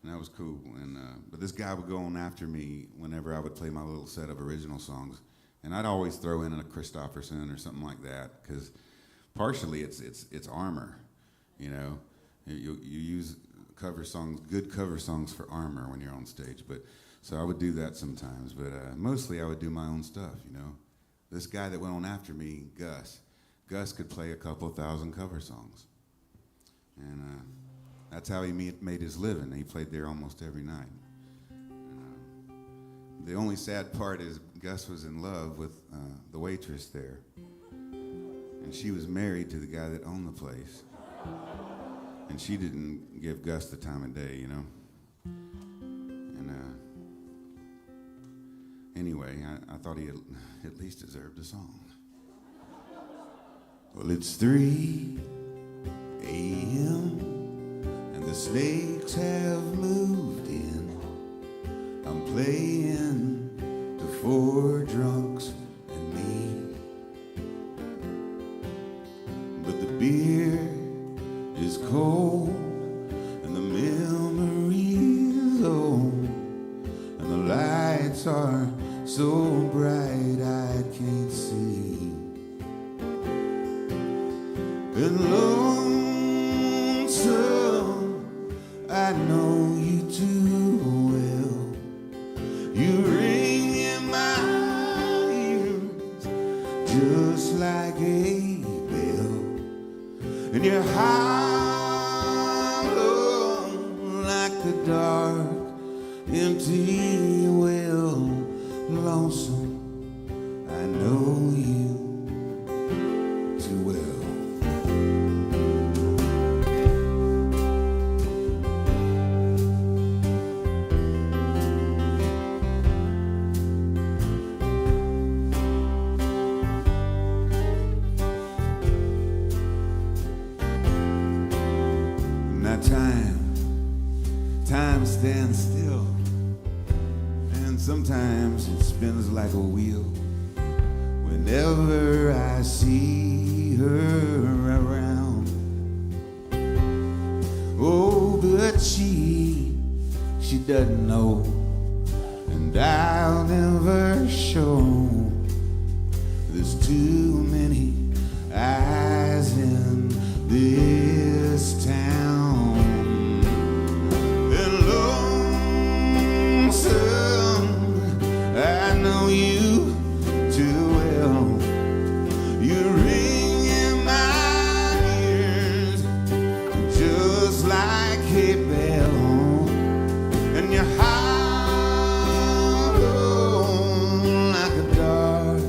that was cool. And but this guy would go on after me whenever I would play my little set of original songs, and I'd always throw in a Christopherson or something like that, because partially it's armor, you know. You use cover songs, good cover songs for armor when you're on stage. But so I would do that sometimes, but mostly I would do my own stuff, you know. This guy that went on after me, Gus could play a couple of thousand cover songs, and that's how he made his living. He played there almost every night. The only sad part is Gus was in love with the waitress there, and she was married to the guy that owned the place, and she didn't give Gus the time of day, you know. And anyway, I thought he at least deserved a song. Well, it's 3 a.m. and the snakes have moved in. I'm playing to 4 drunks and me, but the beer is cold and the memories old, and the lights are so bright I can't see. And lonesome, I know you too well. You ring in my ears just like a bell, and you're hollow like a dark, empty well. Lonesome, I know you too well. Time stands still, and sometimes it spins like a wheel whenever I see her around. Oh, but she doesn't know, and I'll never show. There's too many eyes in this town. I know you too well. You ring in my ears just like a bell, and you're hollow like a dark,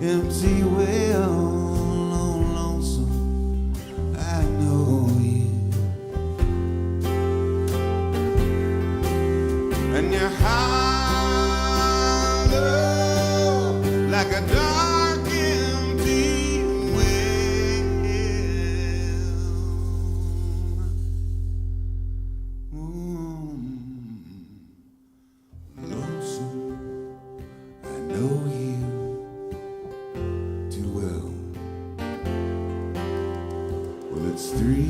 empty well. that dark, empty well. Lonesome, I know you too well. Well, it's 3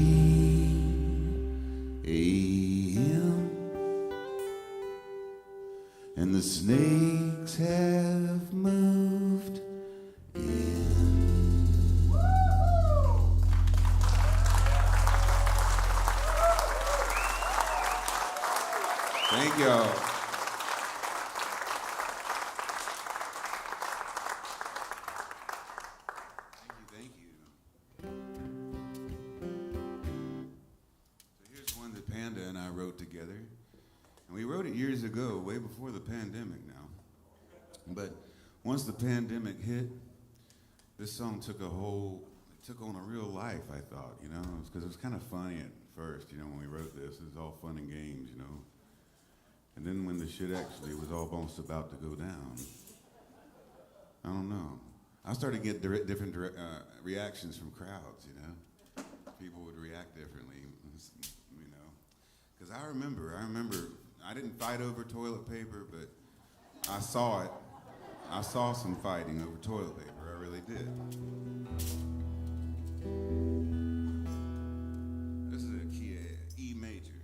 a.m. and the snakes have moved in. Thank y'all. Thank you. So here's one that Panda and I wrote together. And we wrote it years ago, way before the pandemic now. But once the pandemic hit, this song took on a real life, I thought, you know, because it was kind of funny at first, you know, when we wrote this. It was all fun and games, you know. And then when the shit actually was almost about to go down, I don't know. I started to get different reactions from crowds, you know. People would react differently, you know. Because I remember, I didn't fight over toilet paper, but I saw it. I saw some fighting over toilet paper, I really did. This is a key E major.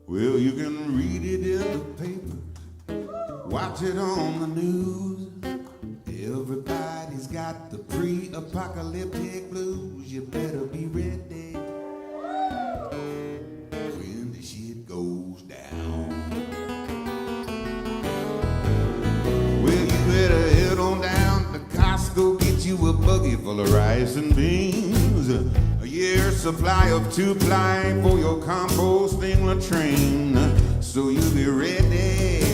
Well, you can read it in the paper, watch it on the news. Everybody's got the pre-apocalyptic blues. You better be ready when the shit goes down. Well, you better head on down to Costco, get you a buggy full of rice and beans. A year's supply of 2-ply for your composting latrine. So you be ready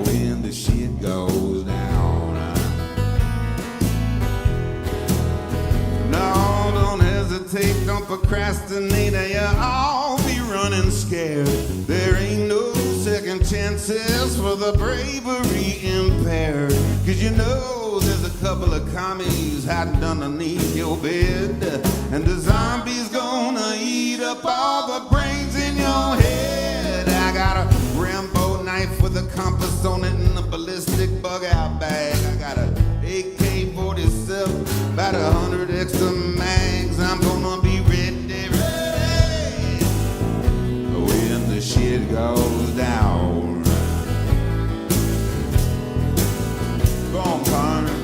when the shit goes down. No, don't hesitate, don't procrastinate, or you'll all be running scared. There ain't no second chances for the bravery impaired. Cause you know there's a couple of commies hiding underneath your bed, and the zombie's gonna eat up all the brains in your head. I got a Rambo knife with a compass on it and a ballistic bug-out bag. I got a AK-47, about 100 extra mags. I'm gonna be ready when the shit goes down. Go on, partner.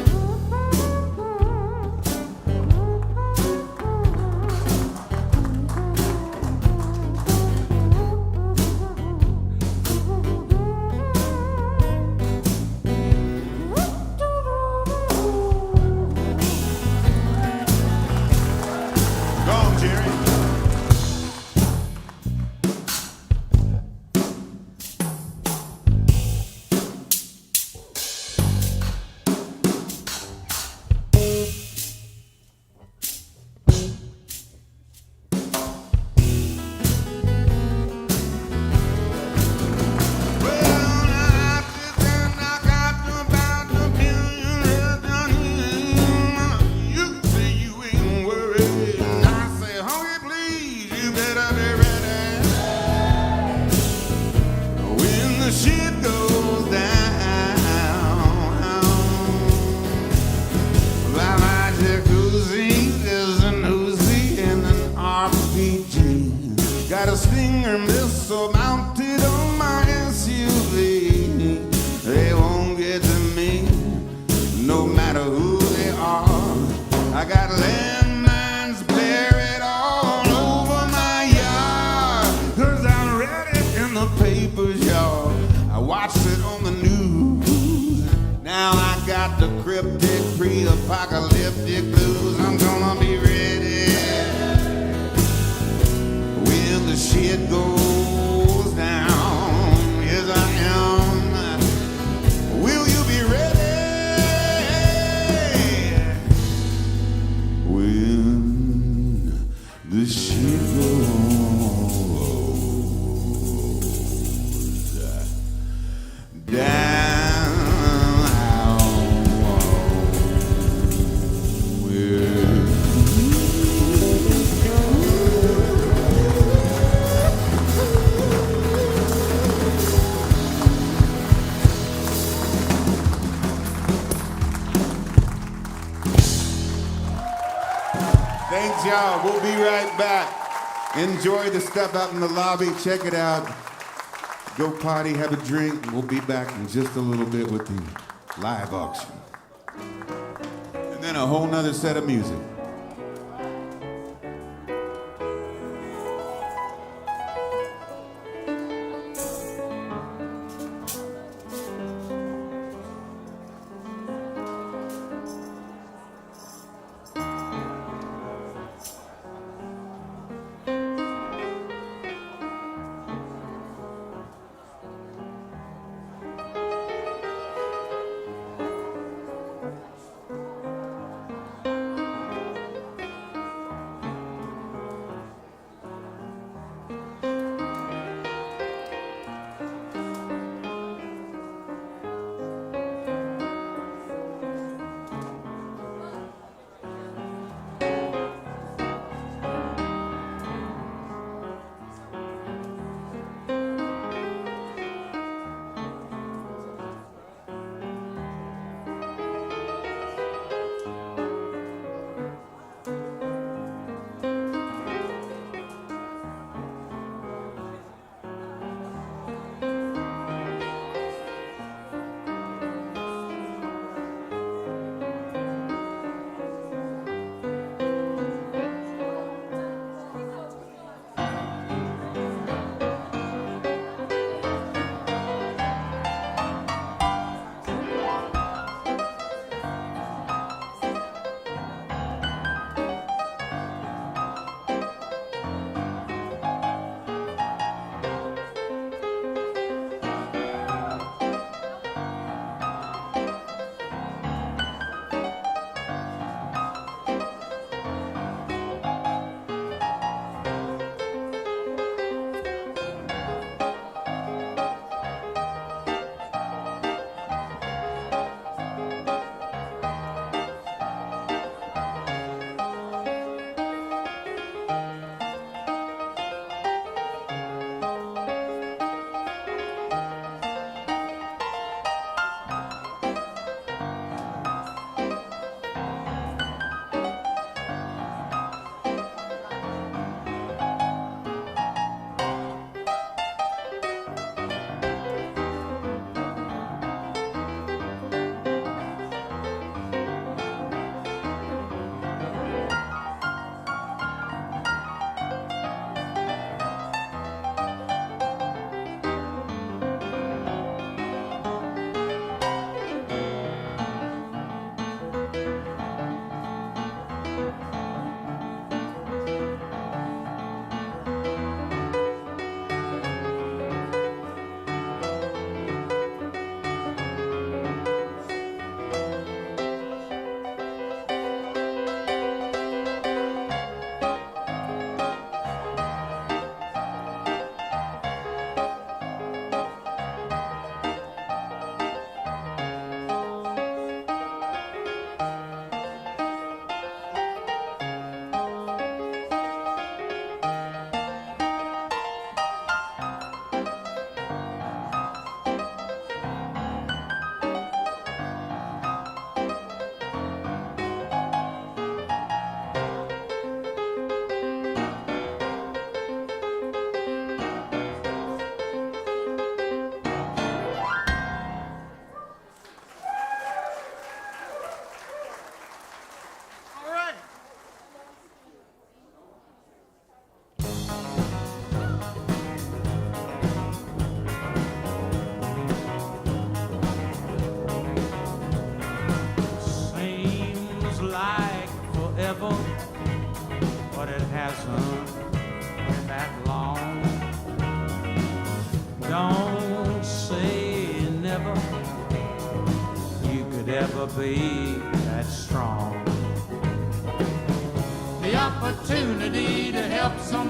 Got a Stinger missile mounted on my SUV. They won't get to me, no matter who they are. I got landmines buried all over my yard. 'Cause I read it in the papers, y'all. I watched it on the news. Now I got the cryptic pre-apocalyptic blues. I'm gonna be ready when the shit goes down. Yes, I am. Will you be ready Thanks, y'all. We'll be right back. Enjoy the stuff out in the lobby. Check it out. Go party, have a drink. We'll be back in just a little bit with the live auction. And then a whole nother set of music. Be that strong. The opportunity to help someone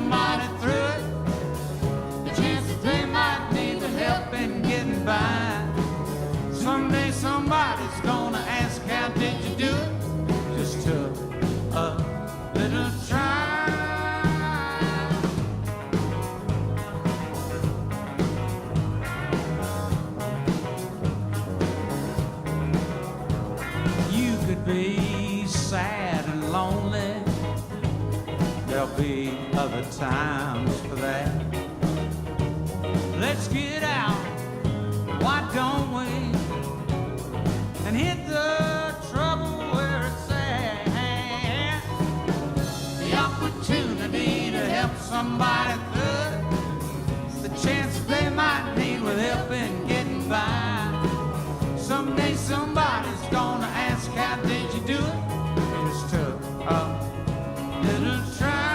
other times for that. Let's get out, why don't we? And hit the trouble where it's at. The opportunity to help somebody through, the chance they might need with help in getting by. Someday somebody's gonna ask, how did you do it? Just took a little try.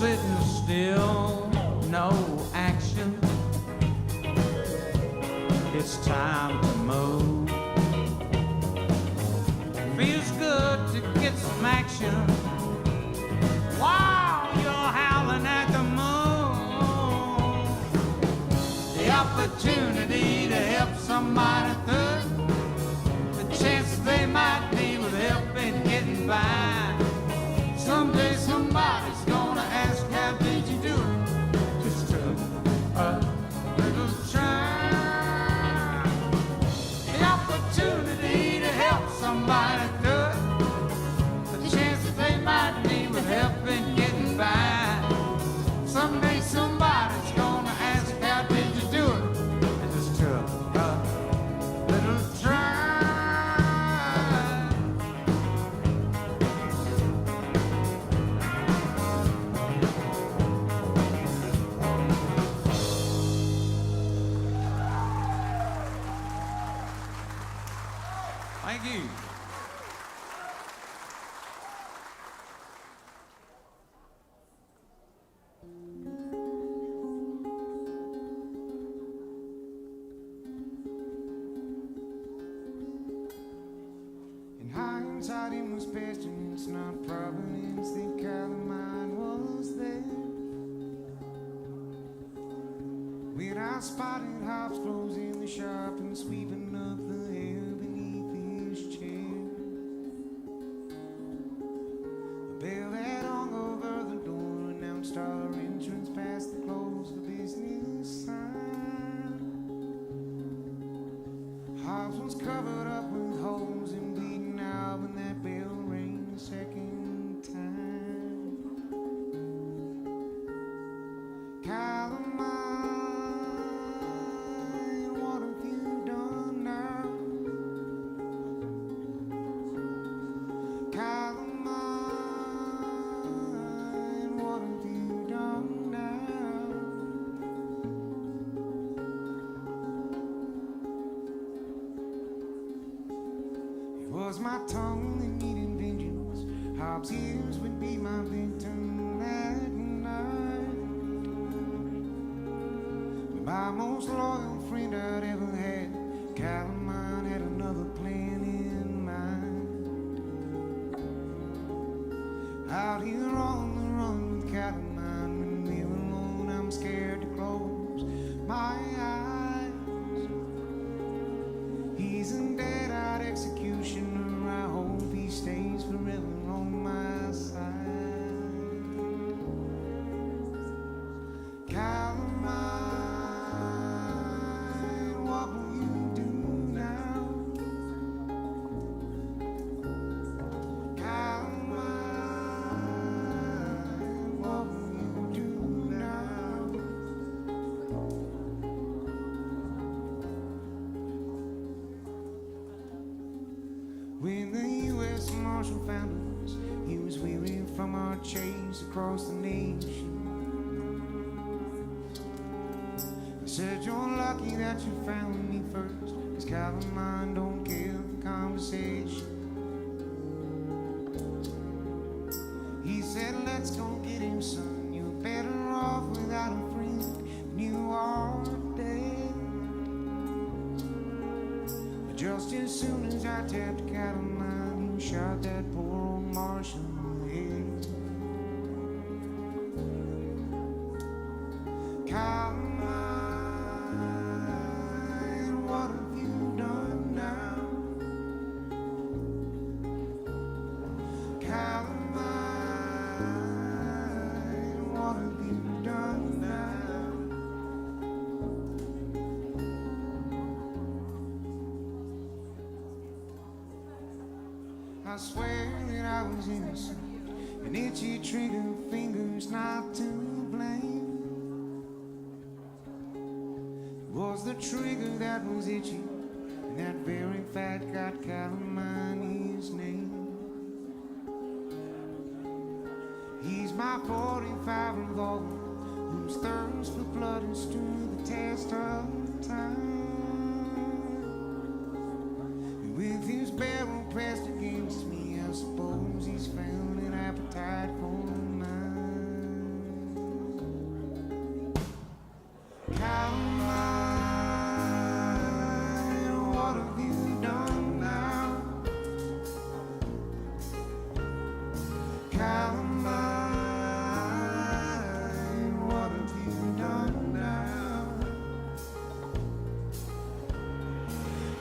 Sitting still, no action. It's time to move. Feels good to get some action while you're howling at the moon. The opportunity to help somebody through, the chance they might need with help in getting by. Someday somebody's gonna ask, how did you do it? Just took a little try. The opportunity to help somebody do it, the chance that they might need with help in getting by. Someday somebody's gonna ask, how did you do it? It just took a little try. Thank you. In hindsight, it was pestilence, not providence, that Calamine was there. When I spotted hops closing the shop and sweeping up the air beneath his chair, the bell that hung over the door announced our entrance past the close of business sign. Hobbs was covered up with holes and bleeding out when that bell rang the second time. Calamine, what have you done now? Calamine, what have you done now? It was my tongue that needed vengeance. Hobbs' ears would be my victim that night. My most loyal friend I'd ever had, Calamine, had another plan in mind. Out here on the run with Calamine, when we're alone, I'm scared to close my eyes. He's a dead-eyed executioner. I hope he stays forever on my side. Calamine, what will you do now? Calamine, what will you do now? When the U.S. Marshal found us, he was weary from our chase across the nation. I said, you're lucky that you found me first, 'cause Calamine don't care for conversation. He said, let's go get him, son. You're better off without a friend than you are dead. But just as soon as I tapped Calamine, he shot that poor old Marshal in the head. Caroline, what have you done now? Caroline, what have you done now? I swear that I was innocent, and itchy trigger fingers not to blame. It was the trigger that was itchy, and that very fat got Calamine his name. He's my 45 revolver, whose thirst for blood has stood the test of time. With his barrel pressed against me, I suppose he's found an appetite for mine. Caroline, what have you done now? Caroline, what have you done now?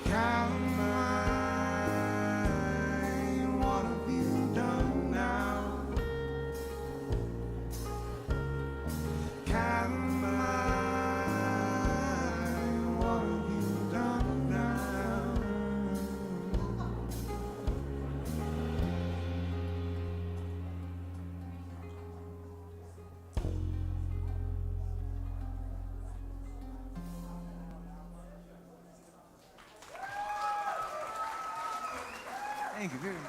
Caroline, what have you done now? Caroline, what have you done now? Thank you very much.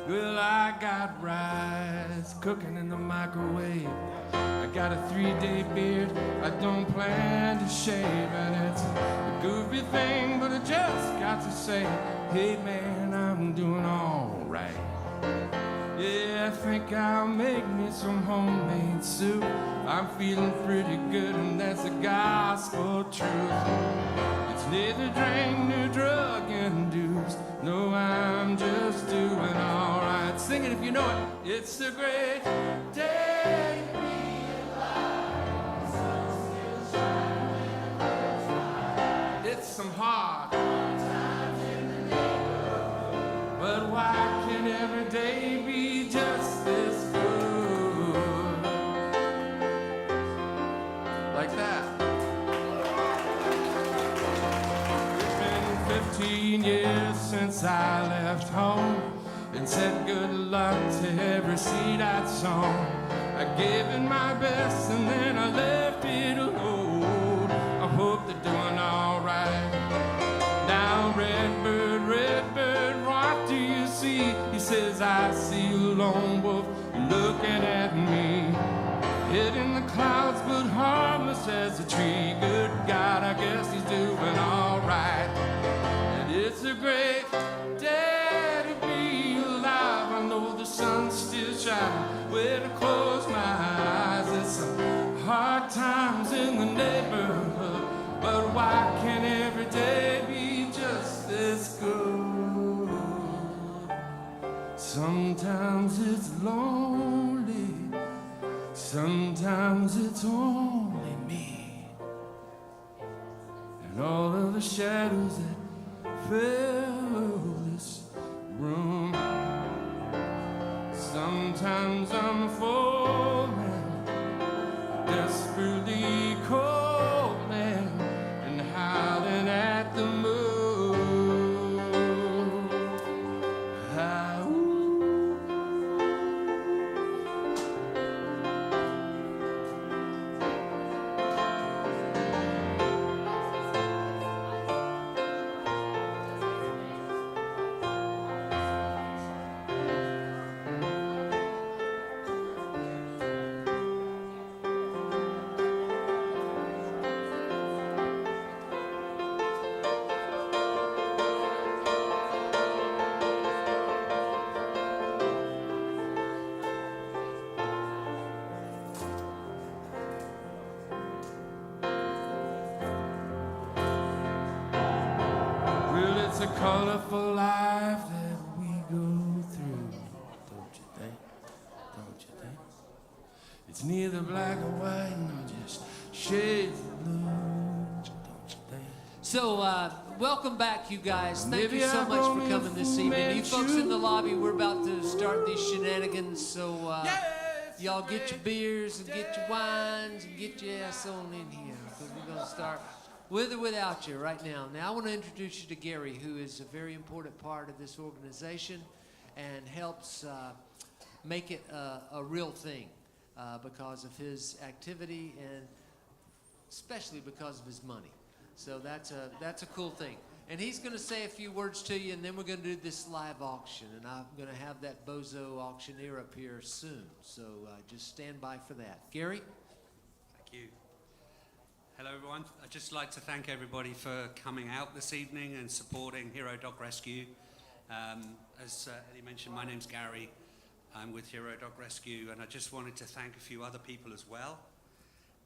Well, I got rice cooking in the microwave. I got a 3-day beard I don't plan to shave. And it's a goofy thing, but I just got to say, hey man, I'm doing all right. Yeah, I think I'll make me some homemade soup. I'm feeling pretty good, and that's the gospel truth. It's neither drink nor drug induced. No, I'm just doing all right. Sing it if you know it. It's a great day to be alive. The sun still shining, birds fly. It's some hard times in the neighborhood, but why can every day be just this good? Like that. It's been 15 years since I left home and said good luck to every seed I'd sown. I gave it my best and then I left it alone. I hope they're doing all right. Now Redbird, what do you see? He says, I see a lone wolf looking at me. Hid in the clouds but harmless as a tree. Good God, I guess he's doing all right. And it's a great day to be alive. I know the sun's still shining when I close my eyes. It's some hard times in the neighborhood, but why can't every day be just this good? Sometimes it's lonely, sometimes it's only me, and all of the shadows that fill this room. Sometimes I'm falling, desperately calling and howling at the moon. a colorful life that we go through. Don't you think? Don't you think? It's neither black or white, nor just shades of blue. Don't you think? So, welcome back, you guys. Thank Maybe you so I much for only coming this evening. You folks met in the lobby, we're about to start these shenanigans. So, Yes, y'all get your beers and get your wines and get your ass on in here, because we're going to start with or without you right now. Now, I want to introduce you to Gary, who is a very important part of this organization and helps make it a real thing because of his activity and especially because of his money. So that's a cool thing. And he's going to say a few words to you, and then we're going to do this live auction. And I'm going to have that bozo auctioneer up here soon. So just stand by for that. Gary? Thank you. Hello, everyone. I'd just like to thank everybody for coming out this evening and supporting Hero Dog Rescue. As Eddie mentioned, my name's Gary. I'm with Hero Dog Rescue, and I just wanted to thank a few other people as well.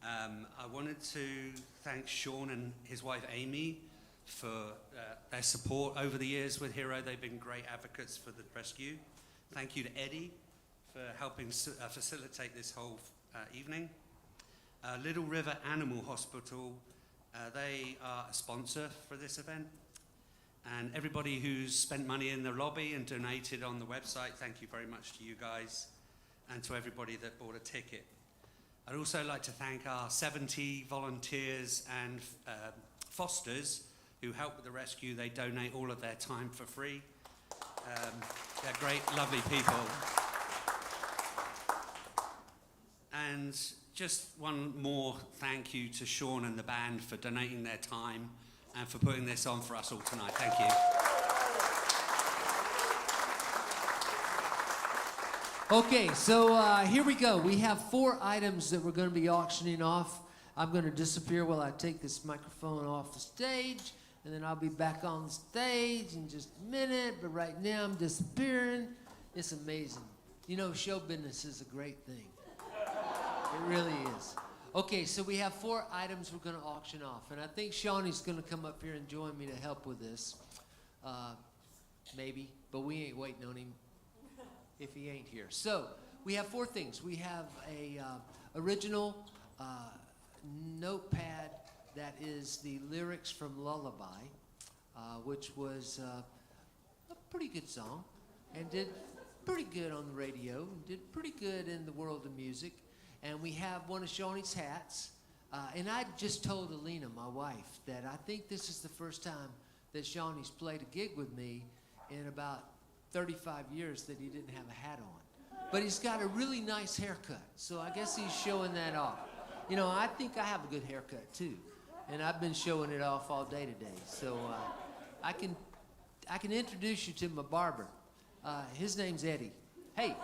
I wanted to thank Sean and his wife Amy for their support over the years with Hero. They've been great advocates for the rescue. Thank you to Eddie for helping facilitate this whole evening. Little River Animal Hospital, they are a sponsor for this event. And everybody who's spent money in the lobby and donated on the website, thank you very much to you guys and to everybody that bought a ticket. I'd also like to thank our 70 volunteers and fosters who help with the rescue. They donate all of their time for free. They're great, lovely people. And just one more thank you to Sean and the band for donating their time and for putting this on for us all tonight. Thank you. Okay, so here we go. We have 4 items that we're going to be auctioning off. I'm going to disappear while I take this microphone off the stage, and then I'll be back on the stage in just a minute, but right now I'm disappearing. It's amazing. You know, show business is a great thing. It really is. Okay, so we have 4 items we're going to auction off, and I think Shawnee's going to come up here and join me to help with this. Maybe, but we ain't waiting on him if he ain't here. So we have 4 things. We have a original notepad that is the lyrics from Lullaby, which was a pretty good song and did pretty good on the radio and did pretty good in the world of music. And we have one of Shawnee's hats. And I just told Alina, my wife, that I think this is the first time that Shawnee's played a gig with me in about 35 years that he didn't have a hat on. But he's got a really nice haircut, so I guess he's showing that off. You know, I think I have a good haircut too, and I've been showing it off all day today. So I can introduce you to my barber. His name's Eddie. Hey,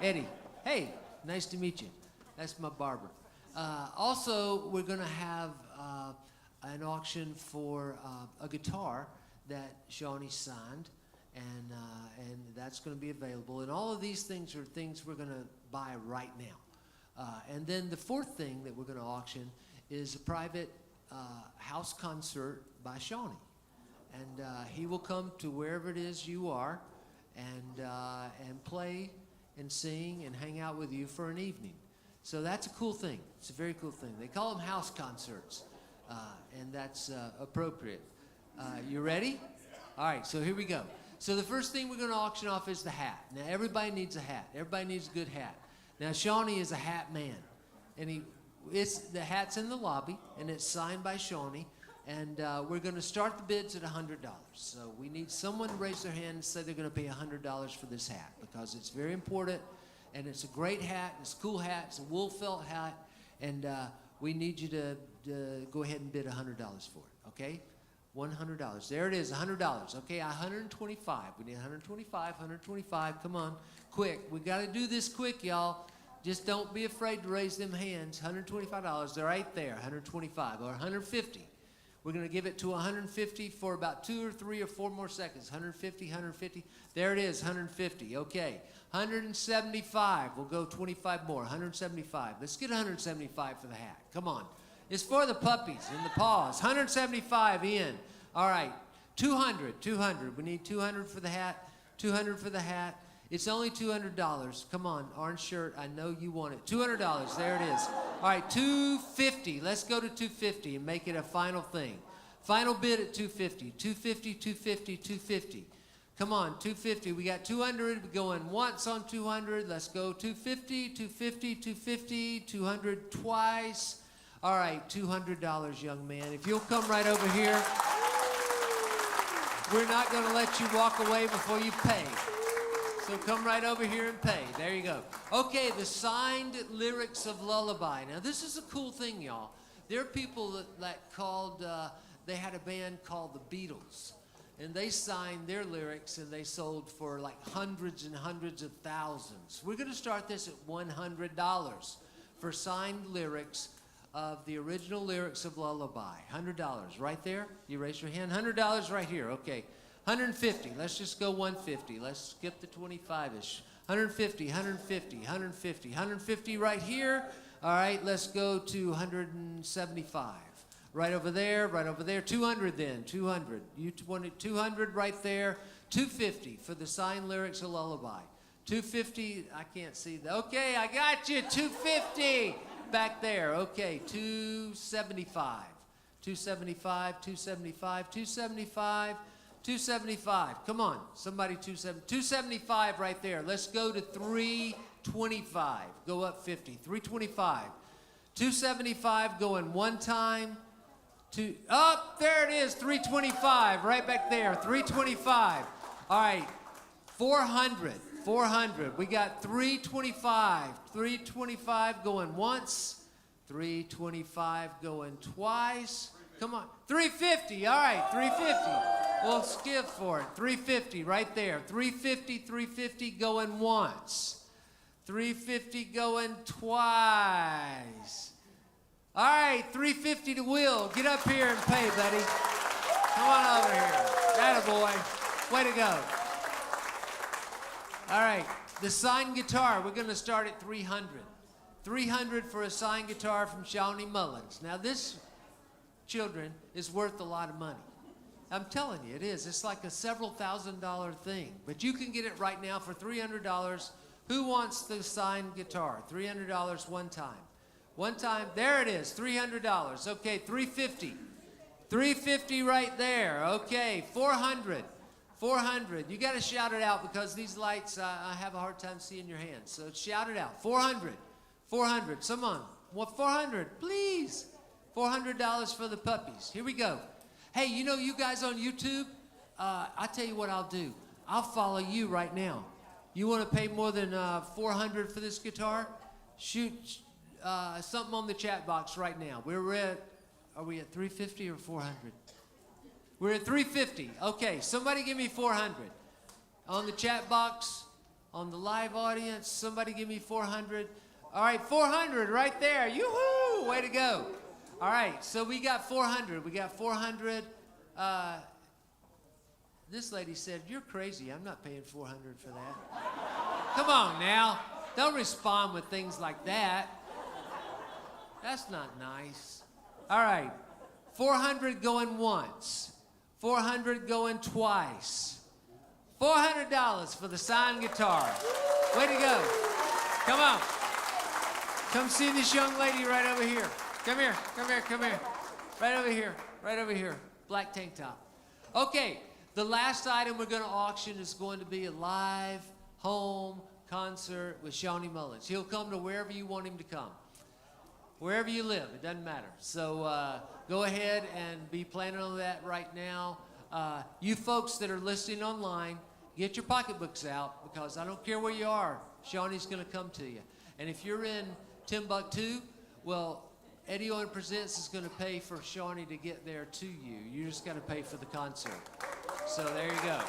Eddie. Hey, nice to meet you. That's my barber. Also, we're going to have an auction for a guitar that Shawnee signed. And that's going to be available. And all of these things are things we're going to buy right now. And then the 4th thing that we're going to auction is a private house concert by Shawnee. And he will come to wherever it is you are and play and sing and hang out with you for an evening. So that's a cool thing. It's a very cool thing. They call them house concerts, and that's appropriate. You ready? All right, so here we go. So the first thing we're going to auction off is the hat. Now, everybody needs a hat. Everybody needs a good hat. Now, Shawnee is a hat man. And the hat's in the lobby, and it's signed by Shawnee. And we're going to start the bids at $100. So we need someone to raise their hand and say they're going to pay $100 for this hat because it's very important, and it's a great hat. It's a cool hat. It's a wool felt hat. And we need you to go ahead and bid $100 for it, okay? $100. There it is, $100. Okay, 125. We need 125, 125. Come on, quick. We got to do this quick, y'all. Just don't be afraid to raise them hands. $125. They're right there. 125 or 150. We're going to give it to 150 for about 2 or 3 or 4 more seconds. 150, 150. There it is, 150. Okay. 175. We'll go 25 more. 175. Let's get 175 for the hat. Come on. It's for the puppies and the paws. 175 in. All right. 200. We need 200 for the hat. 200 for the hat. It's only $200. Come on, orange shirt. I know you want it. $200. There it is. All right, 250. Let's go to 250 and make it a final thing. Final bid at 250. 250, 250, 250. Come on, 250. We got 200. We're going once on 200. Let's go 250, 250, 250, 200 twice. All right, $200, young man. If you'll come right over here, we're not going to let you walk away before you pay. So come right over here and pay. There you go. Okay, the signed lyrics of Lullaby. Now, this is a cool thing, y'all. There are people that called, they had a band called the Beatles. And they signed their lyrics, and they sold for like hundreds and hundreds of thousands. We're going to start this at $100 for signed lyrics of the original lyrics of Lullaby. $100 right there. You raise your hand. $100 right here. Okay. 150. Let's just go 150. Let's skip the 25-ish. 150, 150, 150, 150 right here. All right, let's go to 175. Right over there, right over there. 200 then, 200. You wanted 200 right there. 250 for the signed lyrics of Lullaby. 250, I can't see that. Okay, I got you. 250 back there. Okay, 275. 275, 275, 275. 275. Come on, somebody 275 right there. Let's go to 325. Go up 50. 325. 275 going one time. Up there it is. 325 right back there. 325. All right. 400. 400. We got 325. 325 going once. 325 going twice. Come on. 350. All right. 350. We'll skip for it. 350 right there. 350, 350 going once. 350 going twice. All right, 350 to Will. Get up here and pay, buddy. Come on over here. Attaboy. Way to go. All right, the signed guitar, we're going to start at 300. 300 for a signed guitar from SHAWN Mullins. Now this, children, is worth a lot of money. I'm telling you, it is. It's like a several $1,000 thing. But you can get it right now for $300. Who wants the signed guitar? $300 one time. One time. There it is. $300. Okay, 350. 350 right there. Okay, 400. 400. You got to shout it out because these lights, I have a hard time seeing your hands. So shout it out. 400. 400. Someone. What? 400. Please. $400 for the puppies. Here we go. Hey, you know you guys on YouTube? I tell you what I'll do. I'll follow you right now. You want to pay more than 400 for this guitar? Shoot something on the chat box right now. Are we at 350 or 400? We're at 350. Okay, somebody give me 400. On the chat box, on the live audience, somebody give me 400. All right, 400 right there. Yoo-hoo! Way to go. All right, so we got 400. We got 400. This lady said, "You're crazy. I'm not paying 400 for that." Come on now. Don't respond with things like that. That's not nice. All right, 400 going once. 400 going twice. $400 for the signed guitar. Way to go. Come on. Come see this young lady right over here. Come here, come here, come here. Right over here, right over here. Black tank top. Okay, the last item we're going to auction is going to be a live home concert with SHAWN Mullins. He'll come to wherever you want him to come. Wherever you live, it doesn't matter. So go ahead and be planning on that right now. You folks that are listening online, get your pocketbooks out because I don't care where you are, SHAWN's going to come to you. And if you're in Timbuktu, well, Eddie Owen Presents is going to pay for SHAWN to get there to you. You just got to pay for the concert. So there you go.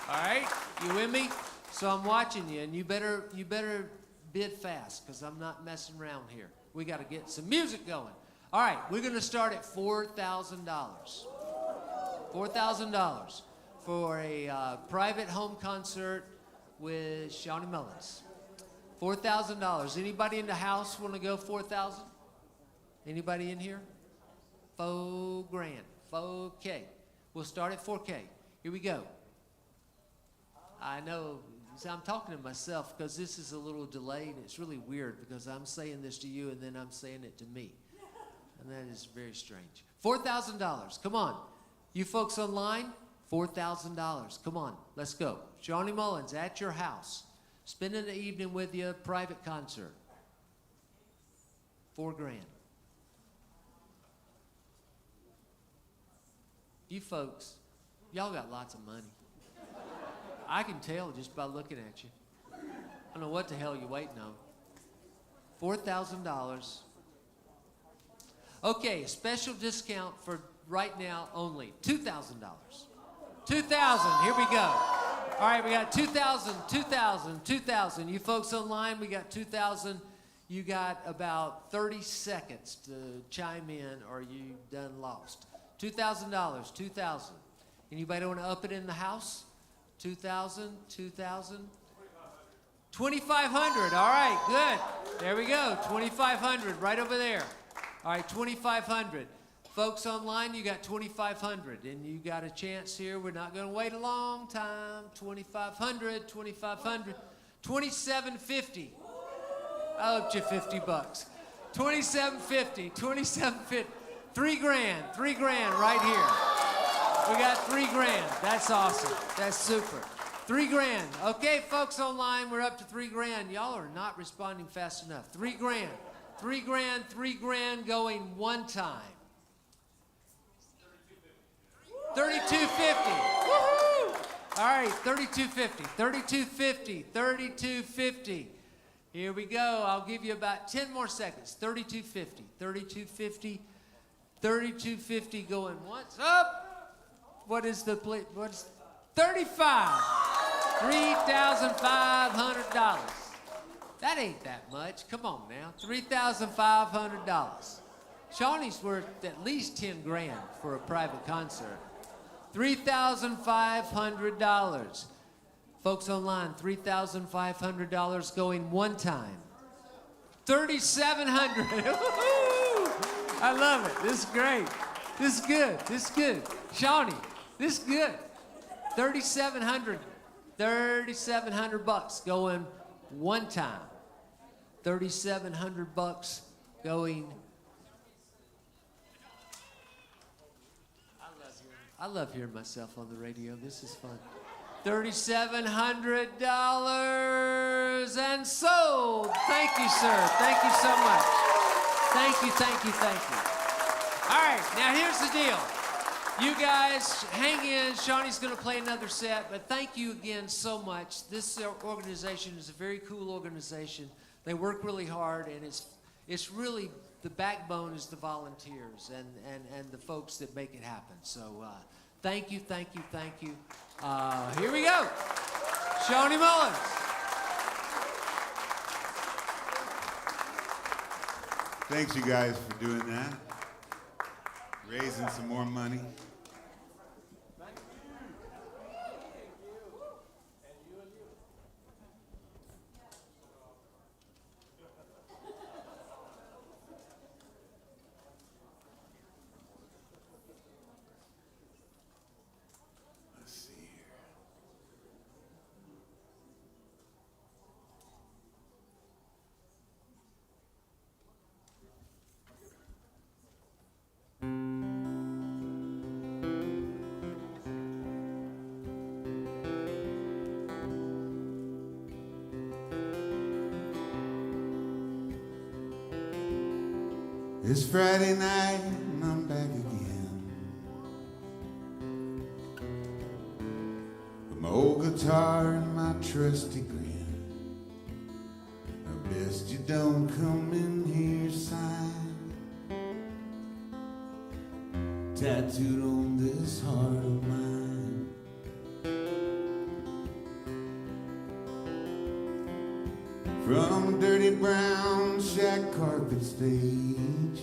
All right, you with me? So I'm watching you, and you better bid fast because I'm not messing around here. We got to get some music going. All right, we're going to start at $4,000. $4,000 for a private home concert with SHAWN Mullins. $4,000. Anybody in the house want to go 4,000? Anybody in here? $4,000. Okay. We'll start at 4K. Here we go. I know, so I'm talking to myself because this is a little delayed. It's really weird because I'm saying this to you and then I'm saying it to me. And that is very strange. $4,000. Come on. You folks online, $4,000. Come on, let's go. Shawnee Mullins at your house. Spending the evening with you, private concert. $4,000. You folks, y'all got lots of money. I can tell just by looking at you. I don't know what the hell you're waiting on. $4,000. Okay, special discount for right now only. $2,000. $2,000, here we go. All right, we got 2,000, 2,000, 2,000. You folks online, we got 2,000. You got about 30 seconds to chime in or you done lost. $2,000, 2,000. Anybody want to up it in the house? 2,000, 2,000. 2,500, all right, good. There we go, 2,500 right over there. All right, 2,500. Folks online, you got 2,500, and you got a chance here. We're not going to wait a long time. 2,500, 2,500, 2,750. I'll up you $50. 2,750, 2,750. $3,000, $3,000 right here. We got $3,000. That's awesome. That's super. $3,000. Okay, folks online, we're up to $3,000. Y'all are not responding fast enough. $3,000. $3,000, $3,000 going one time. 3,250. Woohoo! All right, 3,250. 3,250. 3,250. Here we go. I'll give you about 10 more seconds. 3,250. 3,250. 3,250 going once. Up. What is the what's 35? $3,500. That ain't that much. Come on now. $3,500. Shawnee's worth at least $10,000 for a private concert. $3,500. Folks online, $3,500 going one time. 3,700. I love it. This is great. This is good. This is good. Shawnee, this is good. 3,700. 3,700 bucks going one time. 3,700 bucks going. I love hearing myself on the radio. This is fun. $3,700 and sold. Thank you, sir. Thank you so much. Thank you, thank you, thank you. All right, now here's the deal. You guys hang in. Shawnee's going to play another set, but thank you again so much. This organization is a very cool organization. They work really hard, and it's really the backbone is the volunteers and the folks that make it happen. So thank you, thank you, thank you. Here we go. Shawnee Mullins. Thanks, you guys, for doing that. Raising some more money. It's Friday night and I'm back again with my old guitar and my trusty grin. I best you don't come in here, sign tattooed on this heart of mine. From a dirty brown shag carpet stage,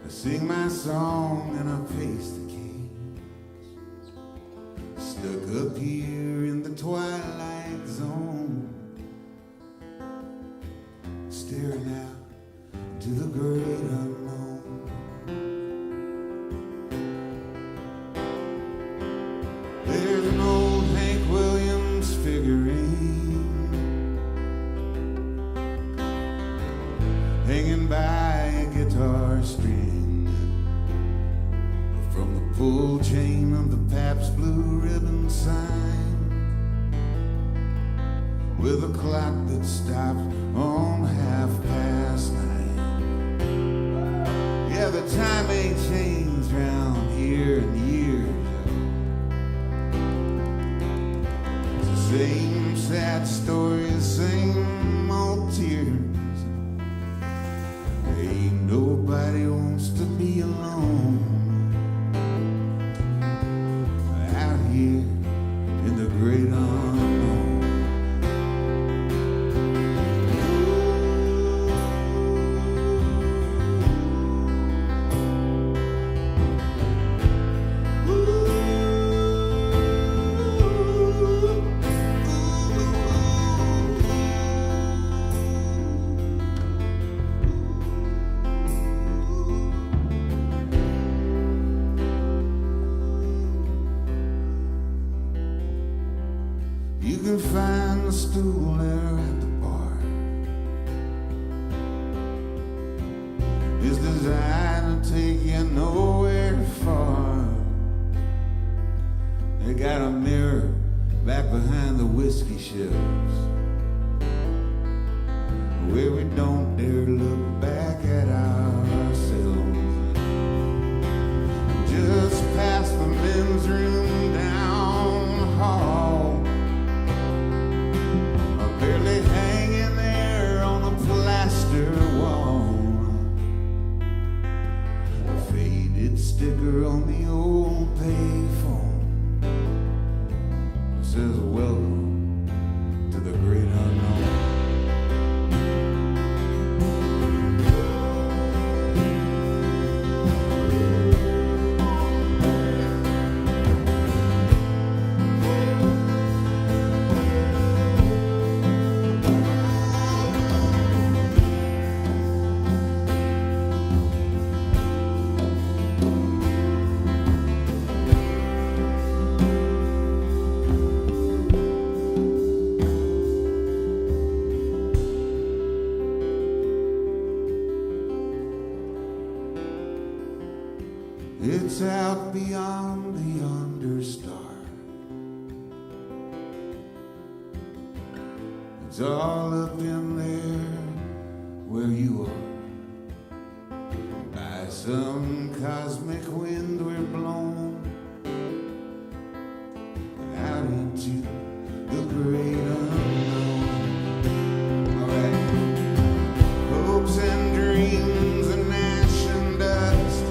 I sing my song and I face the cage. Stuck up here in the twilight zone, staring out into the great unknown. hanging by a guitar string, from the pull chain of the Pabst Blue Ribbon sign, with a clock that stopped on 9:30. Yeah, the time ain't changed round here in years. It's the same sad story, same old tears. Ain't nobody wants to be alone out here in the great unknown. You can find a stool there at the bar. It's designed to take you nowhere far. They got a mirror back behind the whiskey shelves, where we don't dare look back at ourselves. Just past the men's room down the hall, barely hanging there on a plaster wall, a faded sticker on the old payphone says welcome to the great unknown. It's out beyond the yonder star. It's all up in there where you are. By some cosmic wind we're blown out into the great unknown. All right. Hopes and dreams and ash and dust,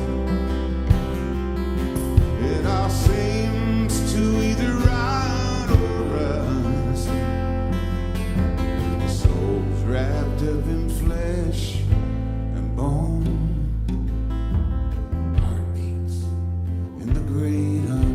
it all seems to either rot or rust. The soul's wrapped up in flesh and bone, heartbeats in the great unknown.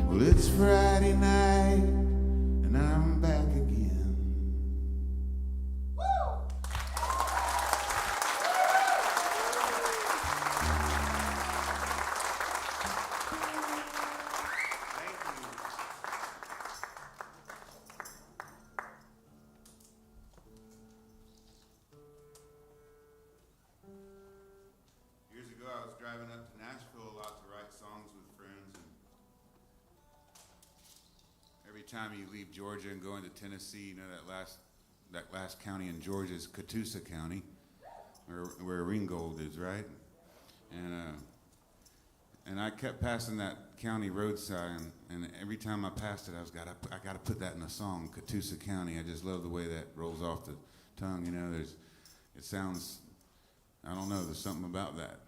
Well, it's Friday night and I'm back again. Years ago, I was driving up to Nashville a lot to write songs with friends, and every time you leave Georgia and go into Tennessee, you know that last county in Georgia is Catoosa County, where Ringgold is, right? And I kept passing that county road sign, and every time I passed it, I got to put that in a song, Catoosa County. I just love the way that rolls off the tongue. You know, it sounds, I don't know, there's something about that.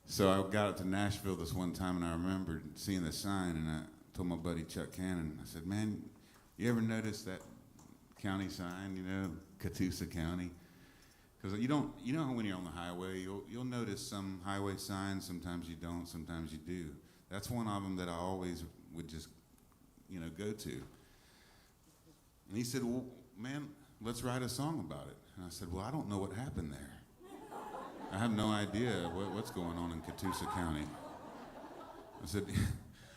So I got up to Nashville this one time, and I remembered seeing the sign, and I told my buddy Chuck Cannon, I said, man, you ever notice that county sign, you know, Catoosa County? Because you know when you're on the highway, you'll notice some highway signs, sometimes you don't, sometimes you do. That's one of them that I always would just, you know, go to. And he said, well, man, let's write a song about it. And I said, well, I don't know what happened there. I have no idea what's going on in Catoosa County.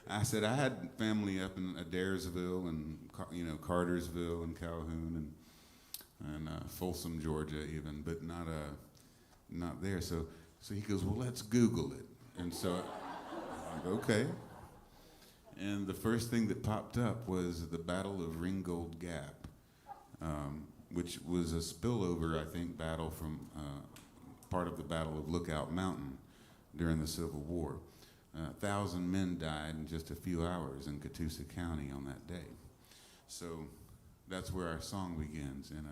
I said I had family up in Adairsville and, you know, Cartersville and Calhoun and Folsom, Georgia even, but not there. So he goes, well, let's Google it. And so I'm like, okay. And the first thing that popped up was the Battle of Ringgold Gap, which was a spillover, I think, battle from part of the Battle of Lookout Mountain during the Civil War. 1,000 men died in just a few hours in Catoosa County on that day. So that's where our song begins. And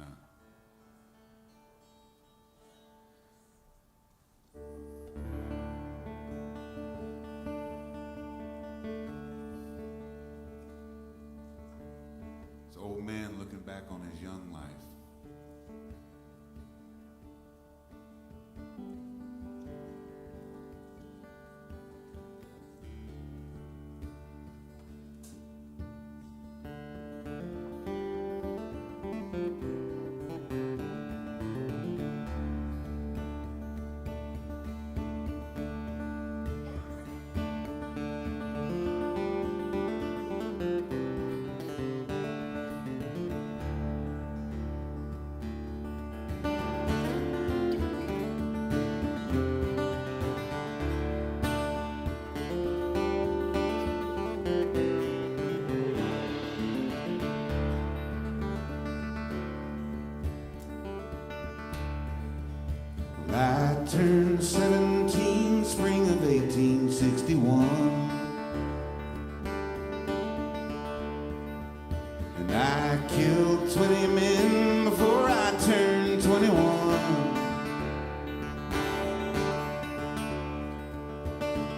it's an old man looking back on his young life. I turned 17, spring of 1861, and I killed 20 men before I turned 21.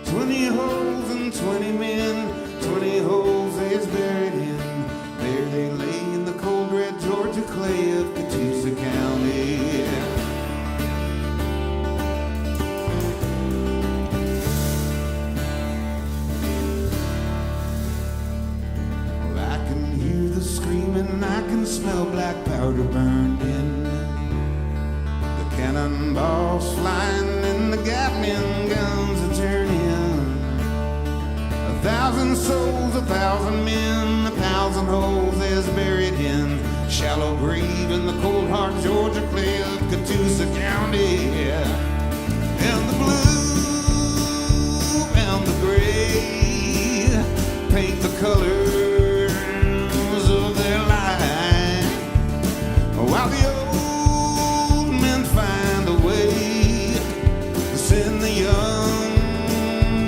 20 holes and 20 men, 20 holes is buried in. There they lay in the cold red Georgia clay of Catoosa County. I can smell black powder burned in, the cannonballs flying and the Gatling guns are turning. 1,000 souls, 1,000 men, 1,000 holes is buried in shallow grave in the cold hard Georgia clay of Catoosa County. And the blue and the gray paint the colors of their life, while the old men find a way to send the young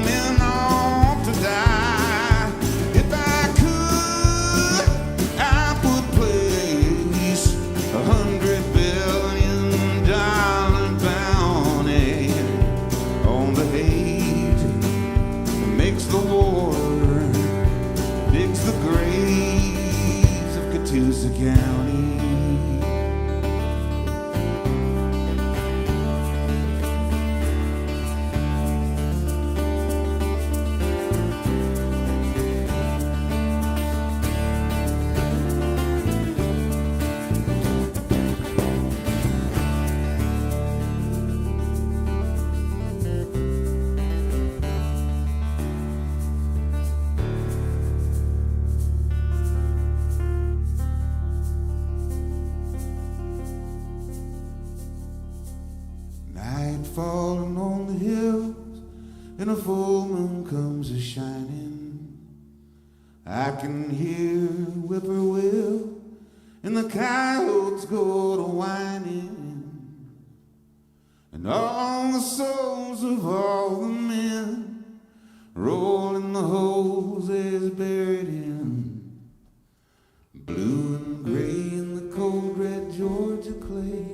men off to die. If I could, I would place $100 billion bounty on the hate that makes the war, digs the graves of Catoosa County. Night falling on the hills, and a full moon comes a-shining. I can hear whippoorwill, and the coyotes go to whining. And all the souls of all the men roll in the holes is buried in blue and gray in the cold red Georgia clay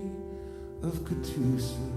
of Catoosa County.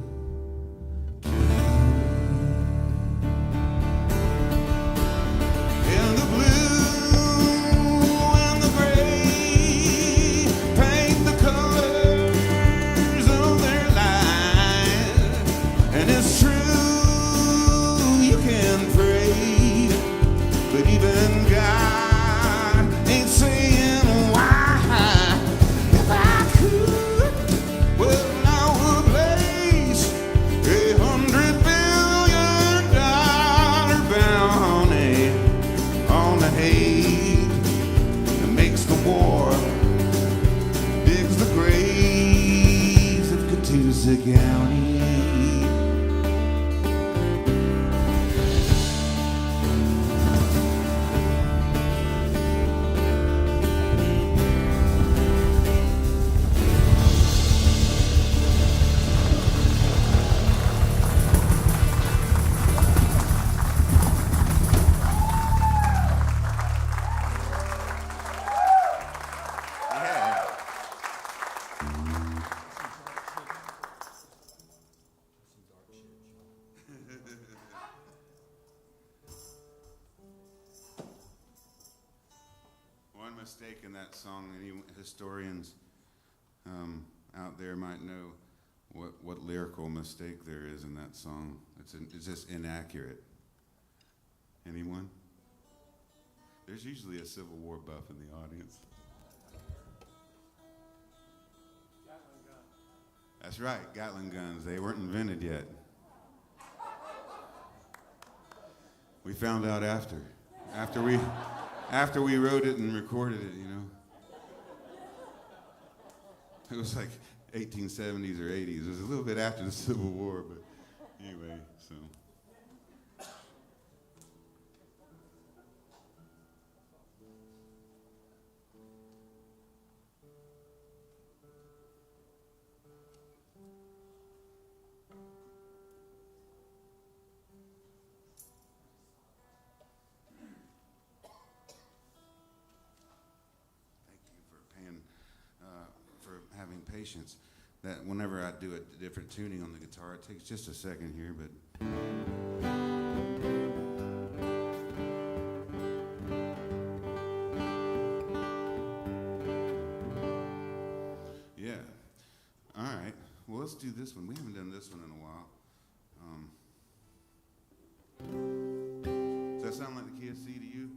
County. One mistake in that song, any historians out there might know what lyrical mistake there is in that song. It's just inaccurate. Anyone? There's usually a Civil War buff in the audience. That's right, Gatling guns. They weren't invented yet. We found out after we wrote it and recorded it, you know. It was like 1870s or 80s. It was a little bit after the Civil War, but anyway, so. Having patience. That whenever I do a different tuning on the guitar, it takes just a second here, but yeah. All right. Well, let's do this one. We haven't done this one in a while. Does that sound like the key of C to you?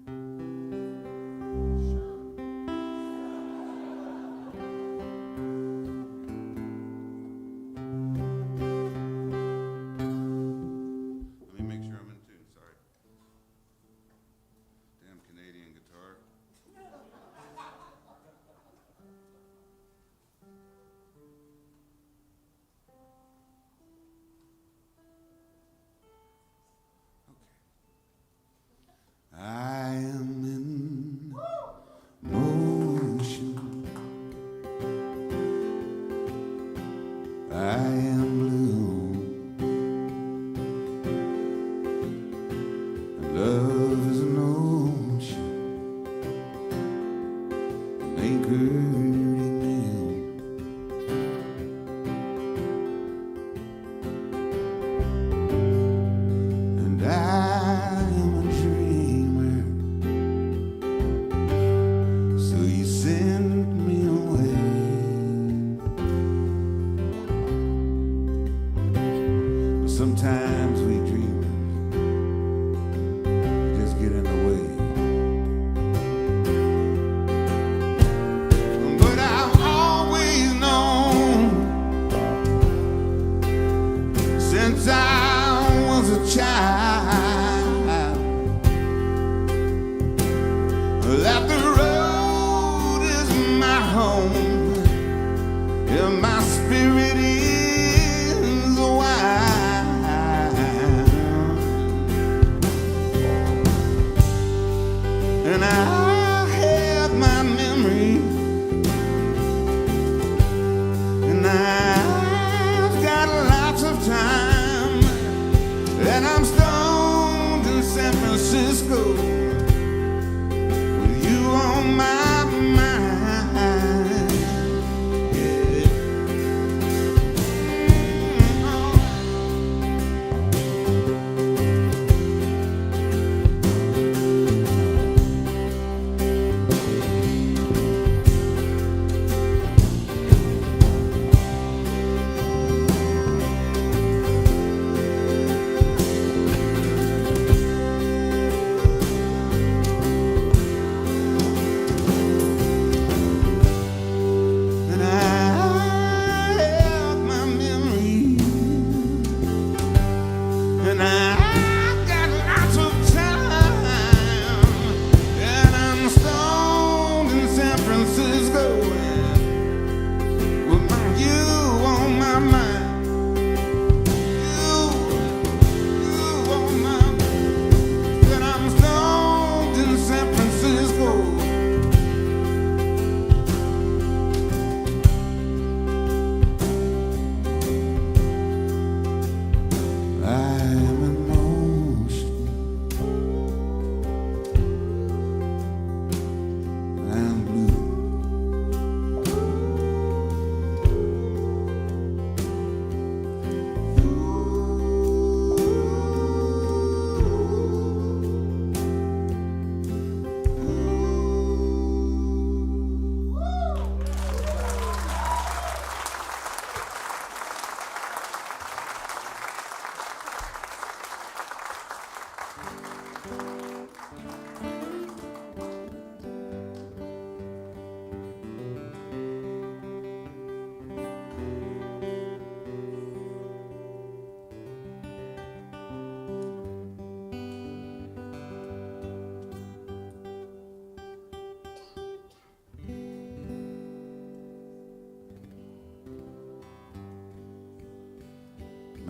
Sometimes we dream, just get in the way. But I've always known, since I was a child, that the road is my home, and my spirit is wild. And I have my memory, and I've got lots of time, and I'm stoned in San Francisco with you on my mind. Yeah.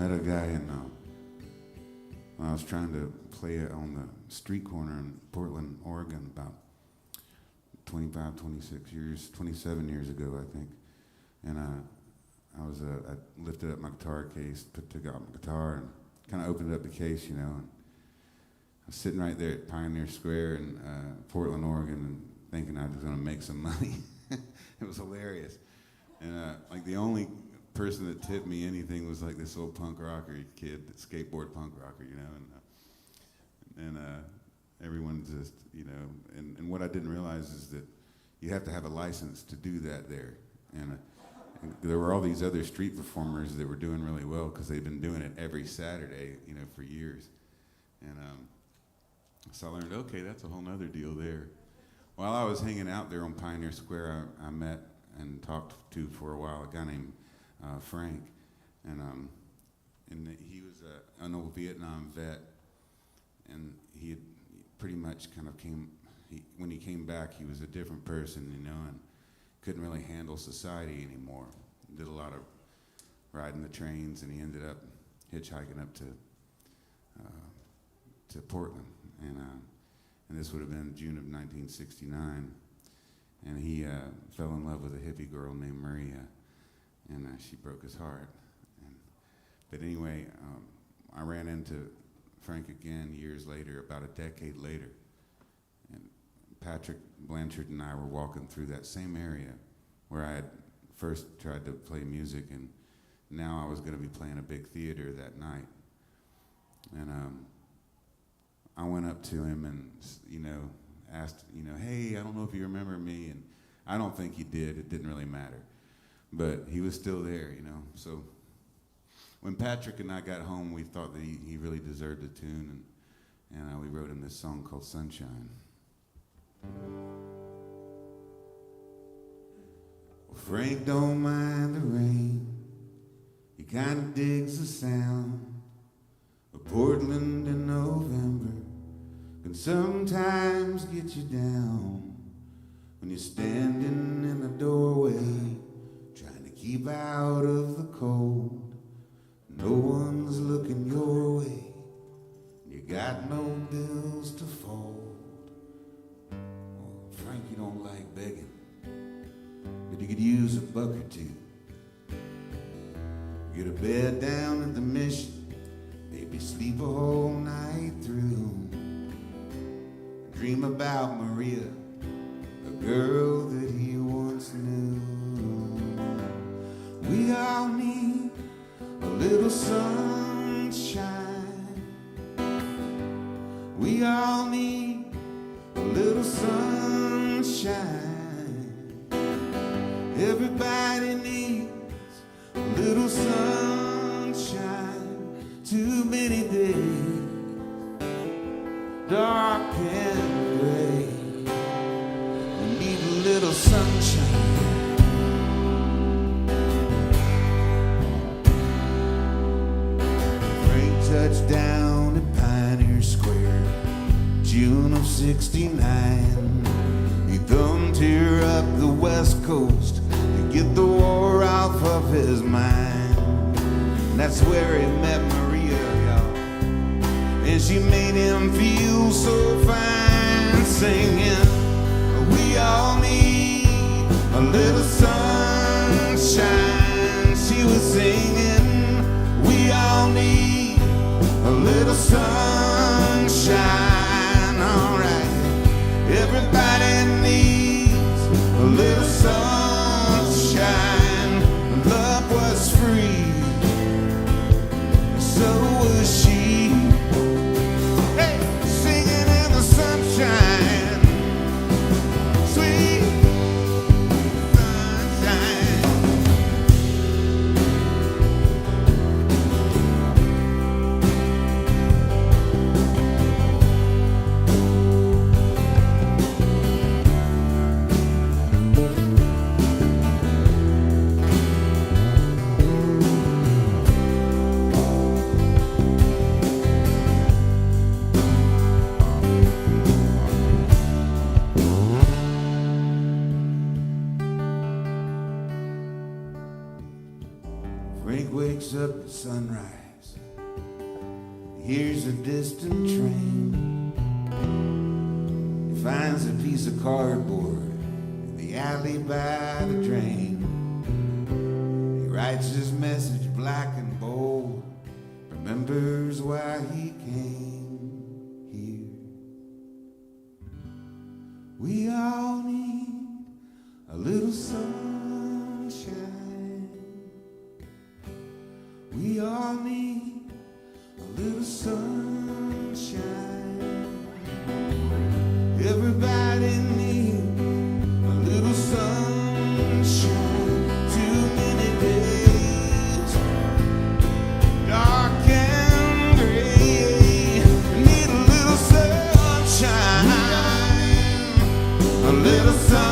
met a guy in, I was trying to play it on the street corner in Portland, Oregon, about 25, 26 years, 27 years ago, I think. And I lifted up my guitar case, took out my guitar, and kind of opened up the case, you know. And I was sitting right there at Pioneer Square in Portland, Oregon, and thinking I was going to make some money. It was hilarious. And like the only person that tipped me anything was like this old punk rocker kid, skateboard punk rocker, you know. And everyone just, you know, and what I didn't realize is that you have to have a license to do that there. And there were all these other street performers that were doing really well because they've been doing it every Saturday, you know, for years. And so I learned, okay, that's a whole nother deal there. While I was hanging out there on Pioneer Square, I met and talked to for a while a guy named Frank, and he was an old Vietnam vet, and he had pretty much kind of when he came back, he was a different person, you know, and couldn't really handle society anymore. Did a lot of riding the trains, and he ended up hitchhiking up to Portland, and this would have been June of 1969, and he fell in love with a hippie girl named Maria, and she broke his heart. But anyway, I ran into Frank again years later, about a decade later, and Patrick Blanchard and I were walking through that same area where I had first tried to play music, and now I was going to be playing a big theater that night. And I went up to him and, you know, asked, you know, hey, I don't know if you remember me, and I don't think he did. It didn't really matter. But he was still there, you know. So when Patrick and I got home, we thought that he really deserved a tune, and we wrote him this song called Sunshine. Well, Frank don't mind the rain. He kind of digs the sound of Portland in November. Can sometimes get you down when you're standing in the doorway, trying to keep out of the cold. No one's looking your way. You got no bills to fold. Oh, Frank, you don't like begging, but you could use a buck or two. Get a bed down at the Mission, maybe sleep a whole night through. Dream about Maria, a girl that he once knew. We all need a little sunshine. We all need a little sunshine. Everybody needs a little sunshine. Too many days, dark and gray. We need a little sunshine. Frank touched down at Pioneer Square, June of '69. He thumbed here up the West Coast to get the war off of his mind. And that's where he met Maria, y'all. And she made him feel so fine, singing, we all need a little sunshine. She was singing, we all need a little sunshine. All right, everybody needs a little sunshine. Love was free, so was she. Hey, singing in the sunshine, sweet sunshine. Frank wakes up at sunrise, hears a distant train. He finds a piece of cardboard in the alley by the drain. He writes his message black and bold, remembers why he came here. We all need a little sunshine. We all need a little sunshine. Everybody needs a little sunshine. Too many days, dark and gray. Need a little sunshine. A little sunshine.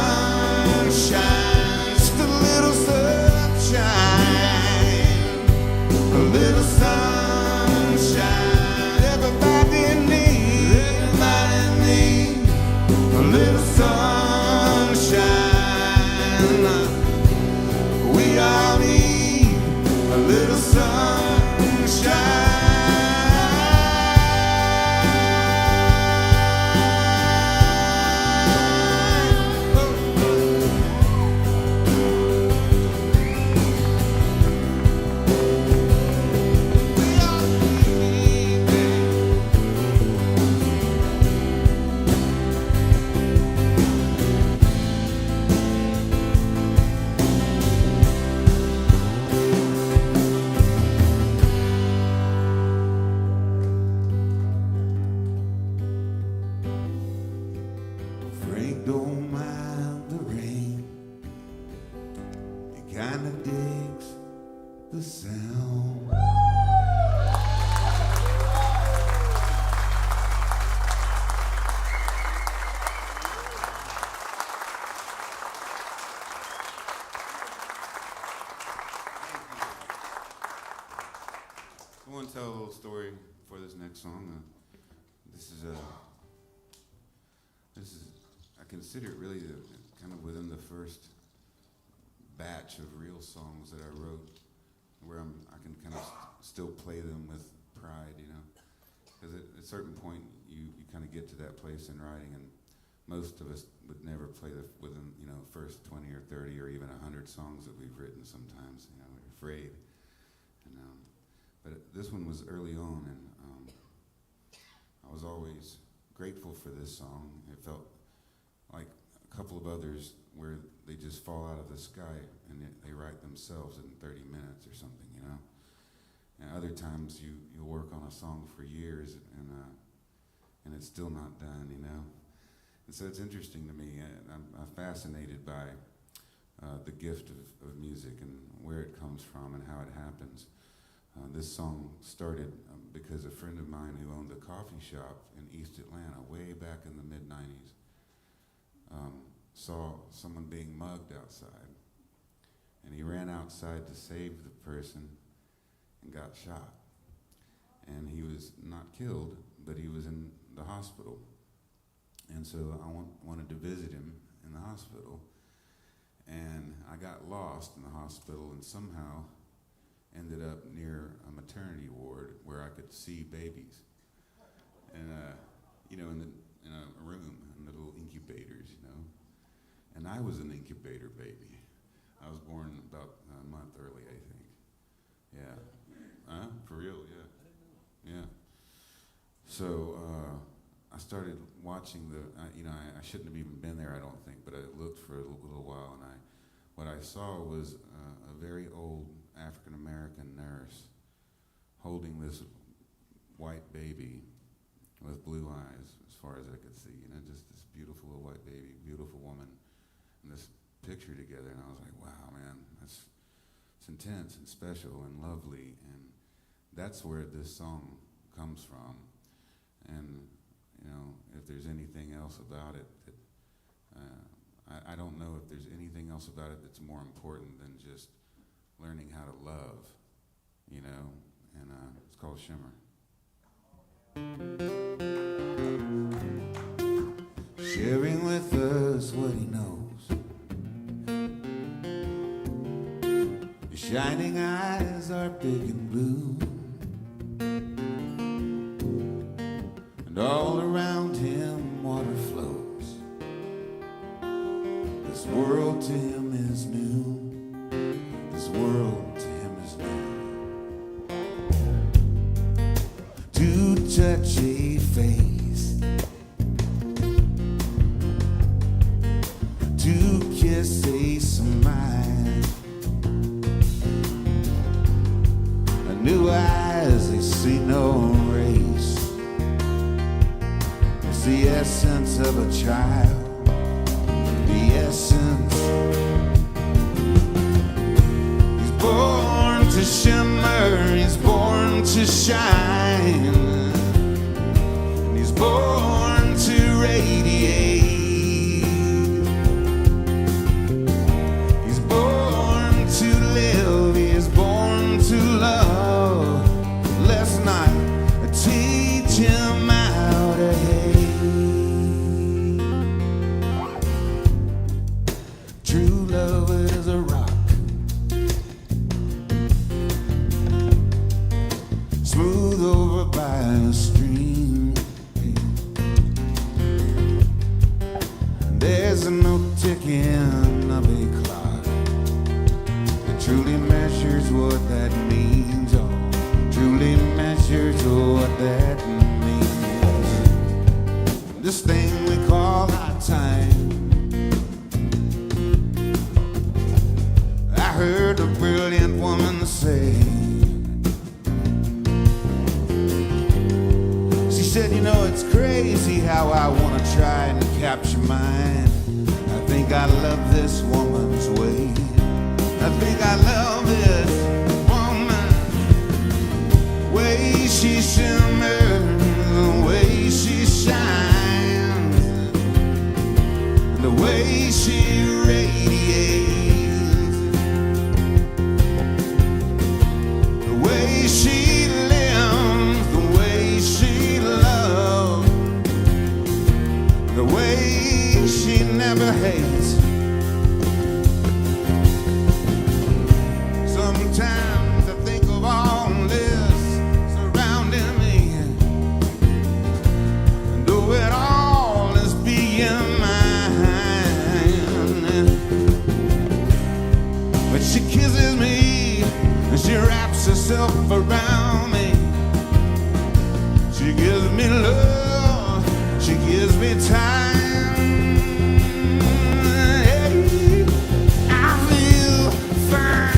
Just a little sunshine. A little sunshine. Everybody needs a little sunshine. We all need a little sunshine. Frank don't mind the rain. He kinda digs the sound. I want to tell a little story for this next song. I consider it really kind of within the first batch of real songs that I wrote, where I can kind of still play them with pride, you know. Because at a certain point, you kind of get to that place in writing, and most of us would never play within, you know, first 20 or 30 or even 100 songs that we've written sometimes, you know, we're afraid. And, but this one was early on, and I was always grateful for this song. It felt like a couple of others where they just fall out of the sky and they write themselves in 30 minutes or something, you know. And other times you'll work on a song for years and it's still not done, you know. And so it's interesting to me. I'm fascinated by the gift of music and where it comes from and how it happens. This song started because a friend of mine who owned a coffee shop in East Atlanta way back in the mid-90s saw someone being mugged outside. And he ran outside to save the person and got shot. And he was not killed, but he was in the hospital. And so I wanted to visit him in the hospital. And I got lost in the hospital and somehow ended up near a maternity ward where I could see babies. And, you know, in a room, in the little incubators, you know. And I was an incubator baby. I was born about a month early, I think. Yeah. For real, yeah. Yeah. So I started watching you know, I shouldn't have even been there, I don't think, but I looked for a little while, and what I saw was a very old African-American nurse holding this white baby with blue eyes, as far as I could see, you know, just this beautiful little white baby, beautiful woman, and this picture together, and I was like, wow, man, it's intense and special and lovely, and that's where this song comes from. And, you know, if there's anything else about it that, I don't know if there's anything else about it that's more important than just learning how to love, you know, and it's called Shimmer. Sharing with us what he knows. Your shining eyes are big and blue. around him water flows. This world to him is new. This world to him is new. To touch a face, to kiss a smile, new eyes, they see no race. It's the essence of a child, the essence. He's born to shimmer, he's born to shine, and he's born to radiate. He's born to live, he's born to love. Let's not teach him how to hate. True love is a rock, smooth over by a stream. There's no ticking of a clock that truly measures what that means. Oh, truly measures what that means. This thing we call our time. I heard a brilliant woman say, she said, you know, it's crazy how I want to try and capture mine. I think I love this woman's way. I think I love this way she shimmers, the way she shines, and the way she radiates, the way she lives, the way she loves, the way she never hates. Sometimes I think of all this surrounding me, and though it all is being mine, but she kisses me and she wraps herself around me. She gives me love, she gives me time. Hey, I feel fine.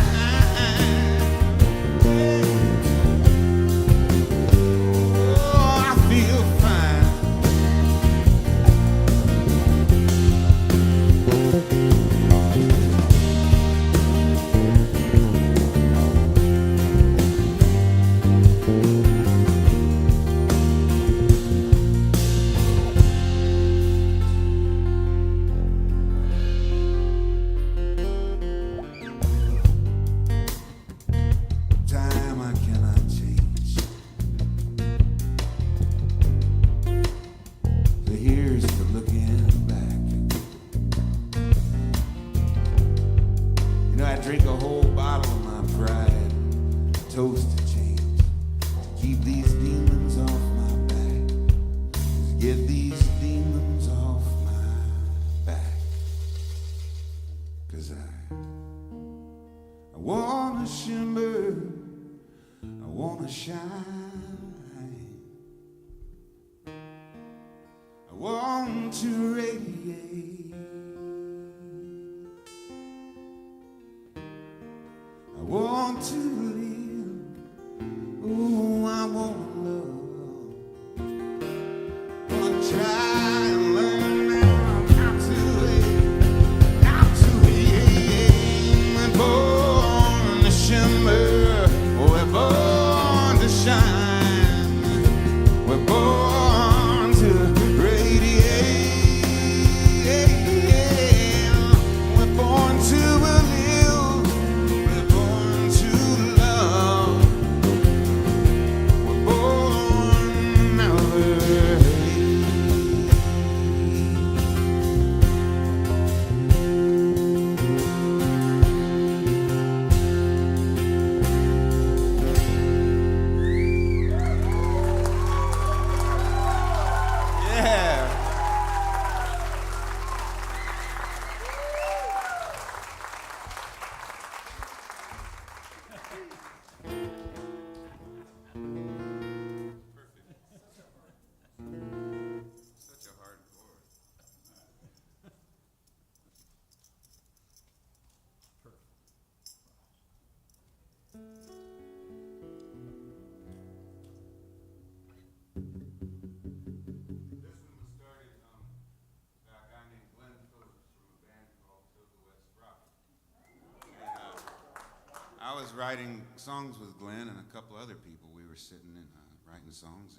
was writing songs with Glenn and a couple other people. We were sitting and writing songs,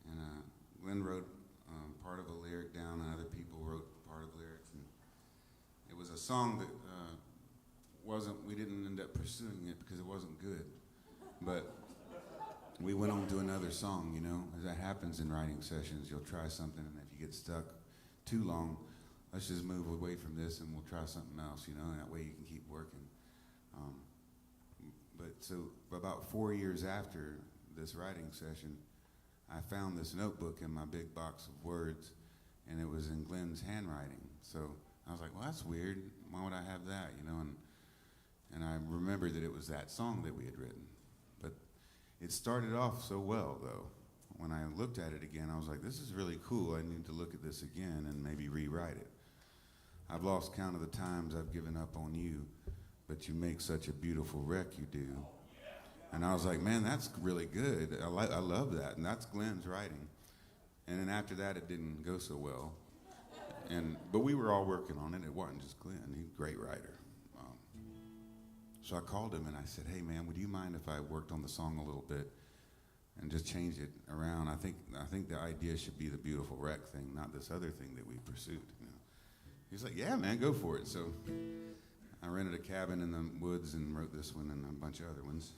and Glenn wrote part of a lyric down, and other people wrote part of lyrics. And it was a song that we didn't end up pursuing it because it wasn't good. But we went on to another song, you know. As that happens in writing sessions, you'll try something, and if you get stuck too long, let's just move away from this and we'll try something else, you know, and that way you can keep working. But so about 4 years after this writing session, I found this notebook in my big box of words, and it was in Glenn's handwriting. So I was like, well, that's weird. Why would I have that, you know? And I remembered that it was that song that we had written. But it started off so well, though. When I looked at it again, I was like, this is really cool. I need to look at this again and maybe rewrite it. I've lost count of the times I've given up on you, but you make such a beautiful wreck, you do. And I was like, man, that's really good. I love that. And that's Glenn's writing. And then after that, it didn't go so well. But we were all working on it. It wasn't just Glenn. He's a great writer. So I called him and I said, hey, man, would you mind if I worked on the song a little bit and just changed it around? I think the idea should be the beautiful wreck thing, not this other thing that we pursued. You know? He's like, yeah, man, go for it. So I rented a cabin in the woods and wrote this one and a bunch of other ones.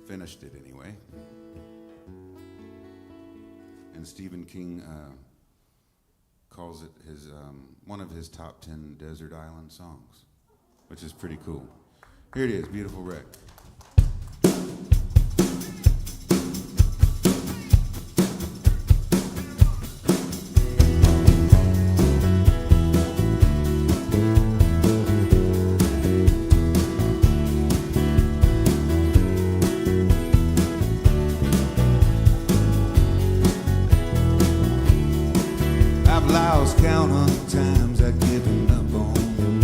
Finished it anyway. And Stephen King calls it his one of his top 10 desert island songs, which is pretty cool. Here it is, Beautiful Wreck. I've lost count of the times I've given up on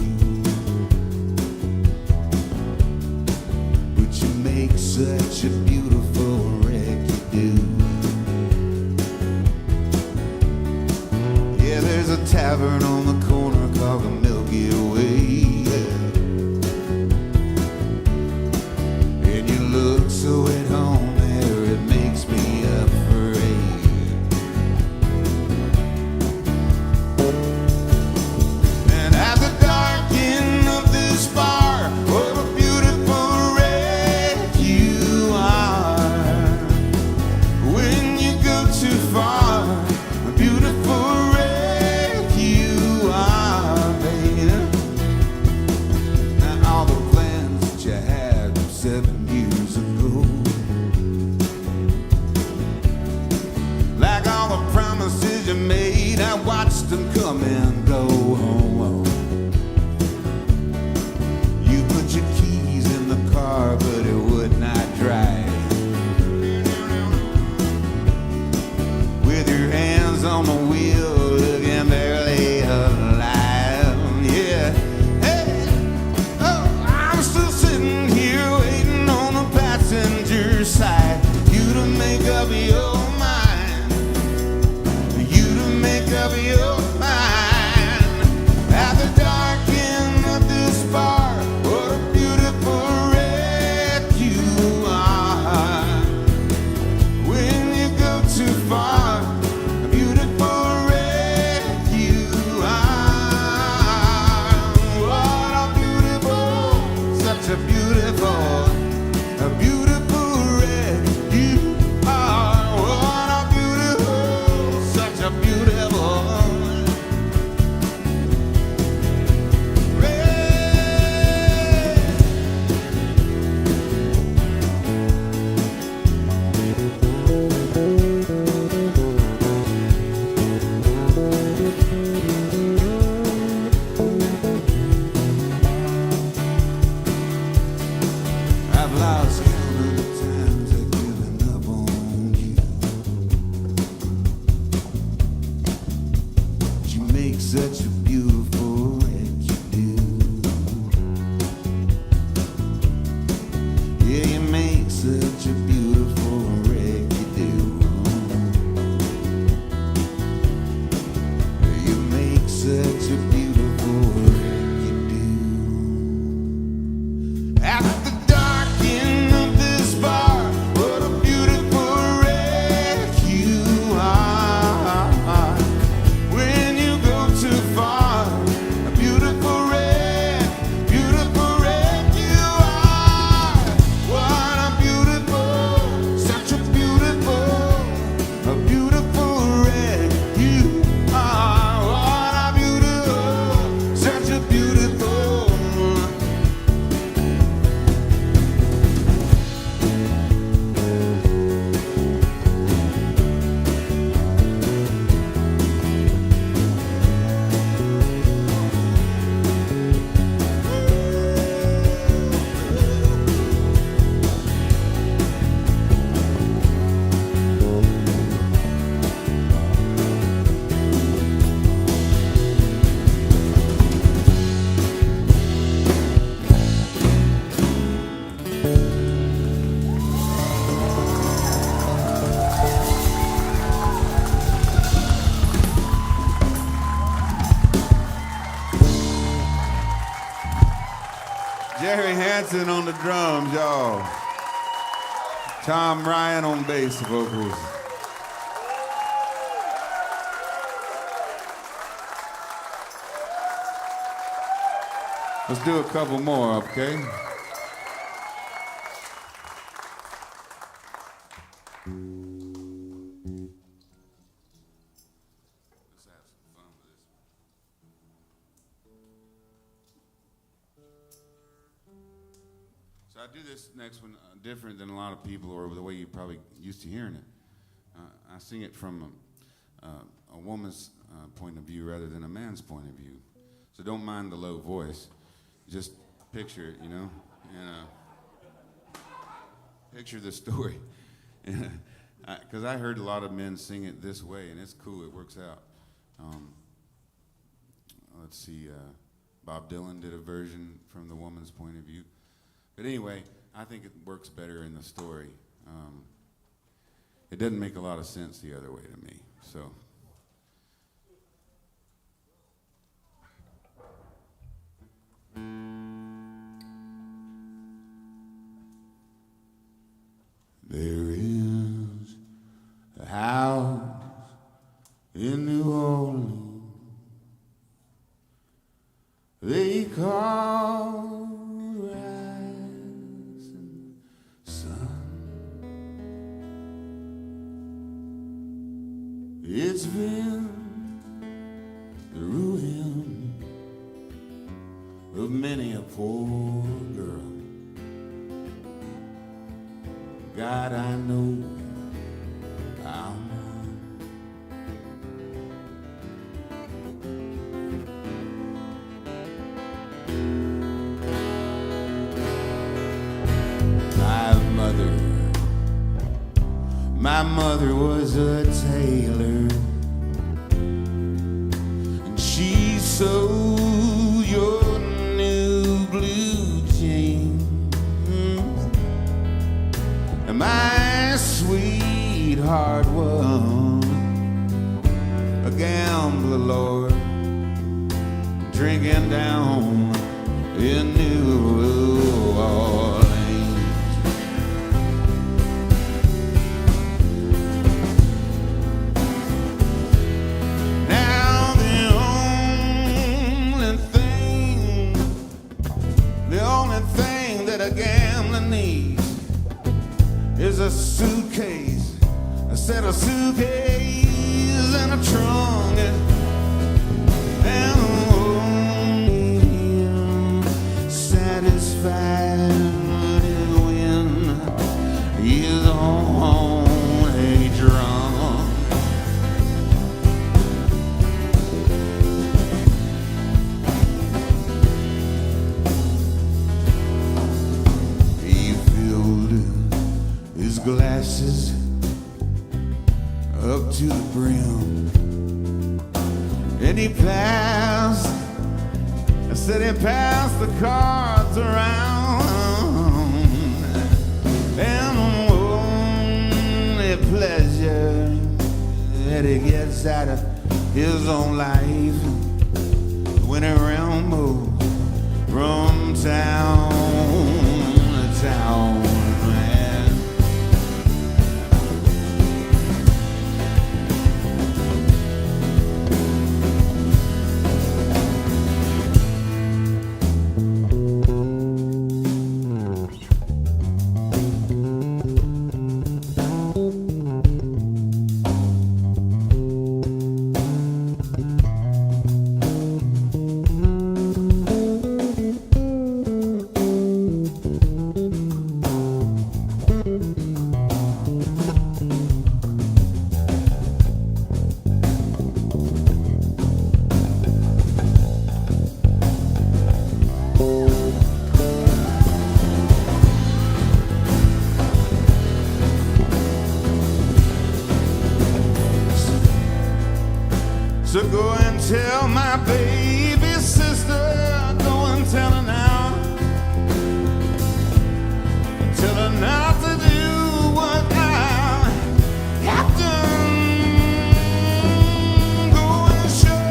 you. But you make such a beautiful wreck, you do. Yeah, there's a tavern on the corner called the Milky Way. And you look so at home there, it makes me afraid. And at the dark end of this bar, what a beautiful wreck you are. When you go too far, a beautiful wreck you are, baby. And all the plans that you had 7 years ago, like all the promises you made, I watched them come and go. You put your keys in the car, but it would not drive. With your hands on the wheel, looking barely alive. Yeah. Hey, oh, I'm still sitting here waiting on the passenger side. You to make up your mind. You to make up your mind. At the dark end of this bar, what a beautiful wreck you are. When you go too far, a beautiful wreck you are. What a beautiful, such a beautiful wreck you are. What a beautiful, such a beautiful wreck. I've lost count of the times I've given up on you. But you make such a beautiful wreck, you do. Yeah, you make such a beautiful wreck, you do. You make such a beautiful wreck, you do. Giessen on the drums, y'all. Tom Ryan on bass vocals. Let's do a couple more, okay? So I do this next one different than a lot of people, or the way you probably used to hearing it. I sing it from a woman's point of view rather than a man's point of view. So don't mind the low voice. Just picture it, you know, and picture the story. Because I heard a lot of men sing it this way, and it's cool. It works out. Let's see. Bob Dylan did a version from the woman's point of view. But anyway, I think it works better in the story. It doesn't make a lot of sense the other way to me. So. There is a house in New Orleans they call Rising Sun. It's been the ruin of many a poor girl. God, I know I'm one. 'My mother, my mother was a tailor, and she sewed your new blue jeans. And my sweetheart was a gambler, Lord, drinking down in New Orleans. Now the only thing that a gambler needs is a suitcase, a set of suitcases and a trunk, and satisfied when he's only drunk. He filled his glasses up to the brim, and he passed, I said he passed the cards around, and only pleasure that he gets out of his own life when he rambles from town to town. So go and tell my baby sister, go and tell her now. Tell her not to do what I have done. Go and show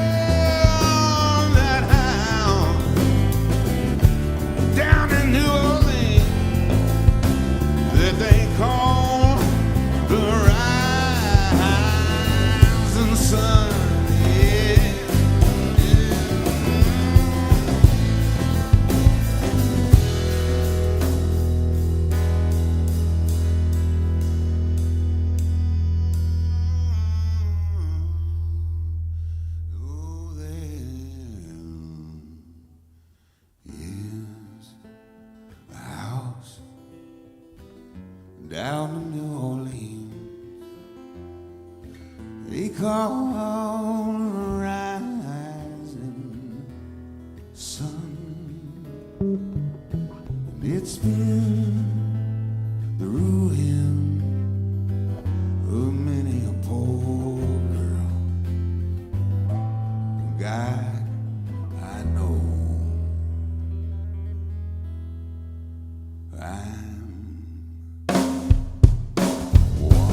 that house down in New Orleans. call the rising sun. And it's been the ruin of many a poor girl. God, I know I'm one.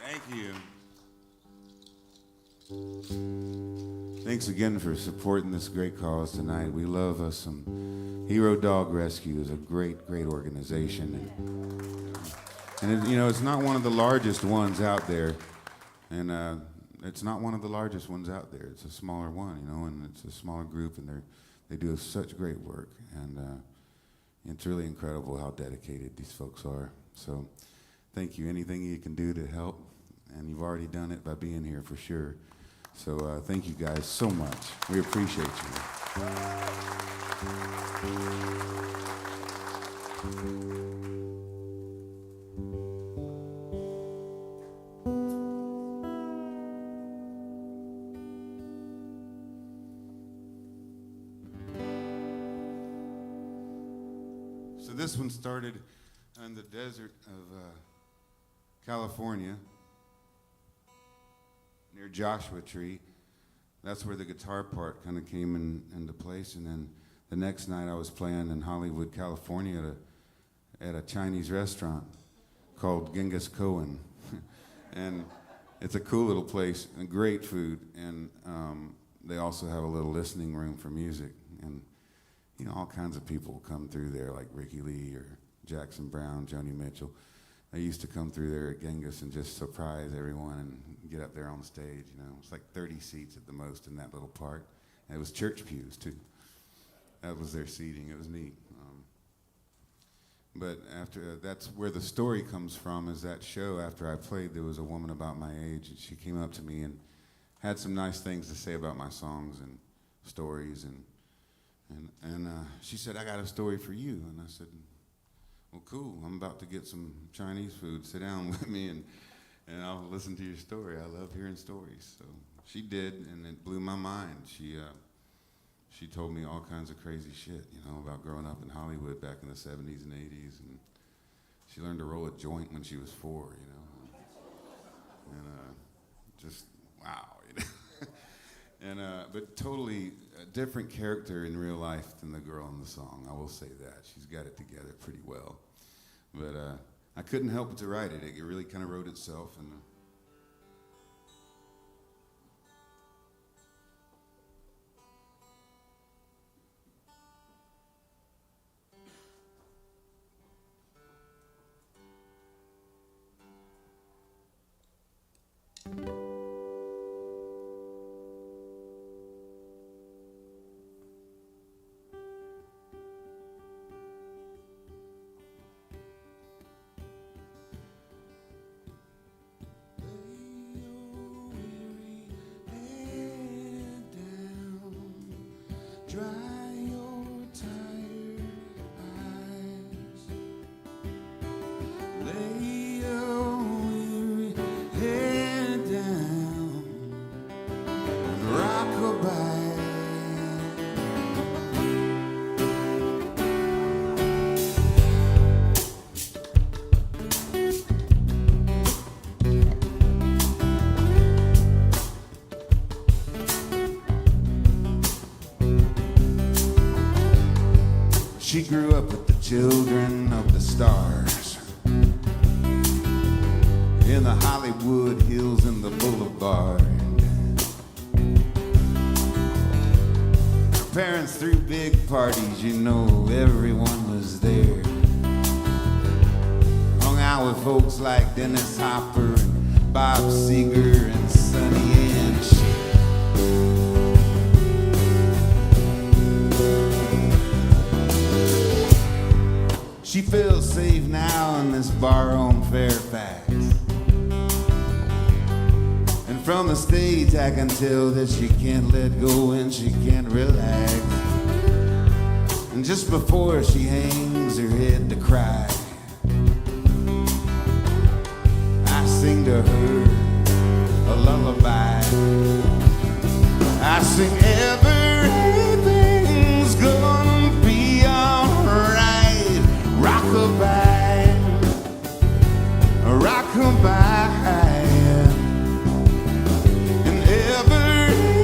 Thank you. Thanks again for supporting this great cause tonight. We love us some Hero Dog Rescue is a great, great organization. And you know, it's not one of the largest ones out there. And it's not one of the largest ones out there. It's a smaller one, you know, and it's a smaller group, and they do such great work. And it's really incredible how dedicated these folks are. So thank you. Anything you can do to help, and you've already done it by being here for sure. So thank you guys so much. We appreciate you. So this one started in the desert of California, near Joshua Tree. That's where the guitar part kind of came into place. And then the next night I was playing in Hollywood, California at a Chinese restaurant called Genghis Cohen. And it's a cool little place and great food. And they also have a little listening room for music. And you know, all kinds of people come through there, like Ricky Lee or Jackson Brown, Joni Mitchell. They used to come through there at Genghis and just surprise everyone and get up there on stage, you know. It's like 30 seats at the most in that little part. And it was church pews, too. That was their seating. It was neat. But after that's where the story comes from, is that show. After I played, there was a woman about my age, and she came up to me and had some nice things to say about my songs and stories. And she said, "I got a story for you." And I said, "Well, cool. I'm about to get some Chinese food. Sit down with me, and I'll listen to your story. I love hearing stories." So she did, and it blew my mind. She told me all kinds of crazy shit, you know, about growing up in Hollywood back in the 70s and 80s. And she learned to roll a joint when she was 4, you know. And just, wow, you know. And but totally a different character in real life than the girl in the song. I will say that. She's got it together pretty well. But I couldn't help but to write it. It really kind of wrote itself. And dry your tired eyes. Lay your weary head down and rock-a-bye. She grew up with the children of the stars. in the Hollywood Hills and the Boulevard. Her parents threw big parties, you know, everyone was there. Hung out with folks like Dennis Hopper and Bob Seger and Sonny and Cher. She feels safe now in this bar on Fairfax. And from the stage I can tell that she can't let go and she can't relax. And just before she hangs her head to cry, I sing to her a lullaby. I sing everything's gonna be alright. Rockabye, rockabye, and everything's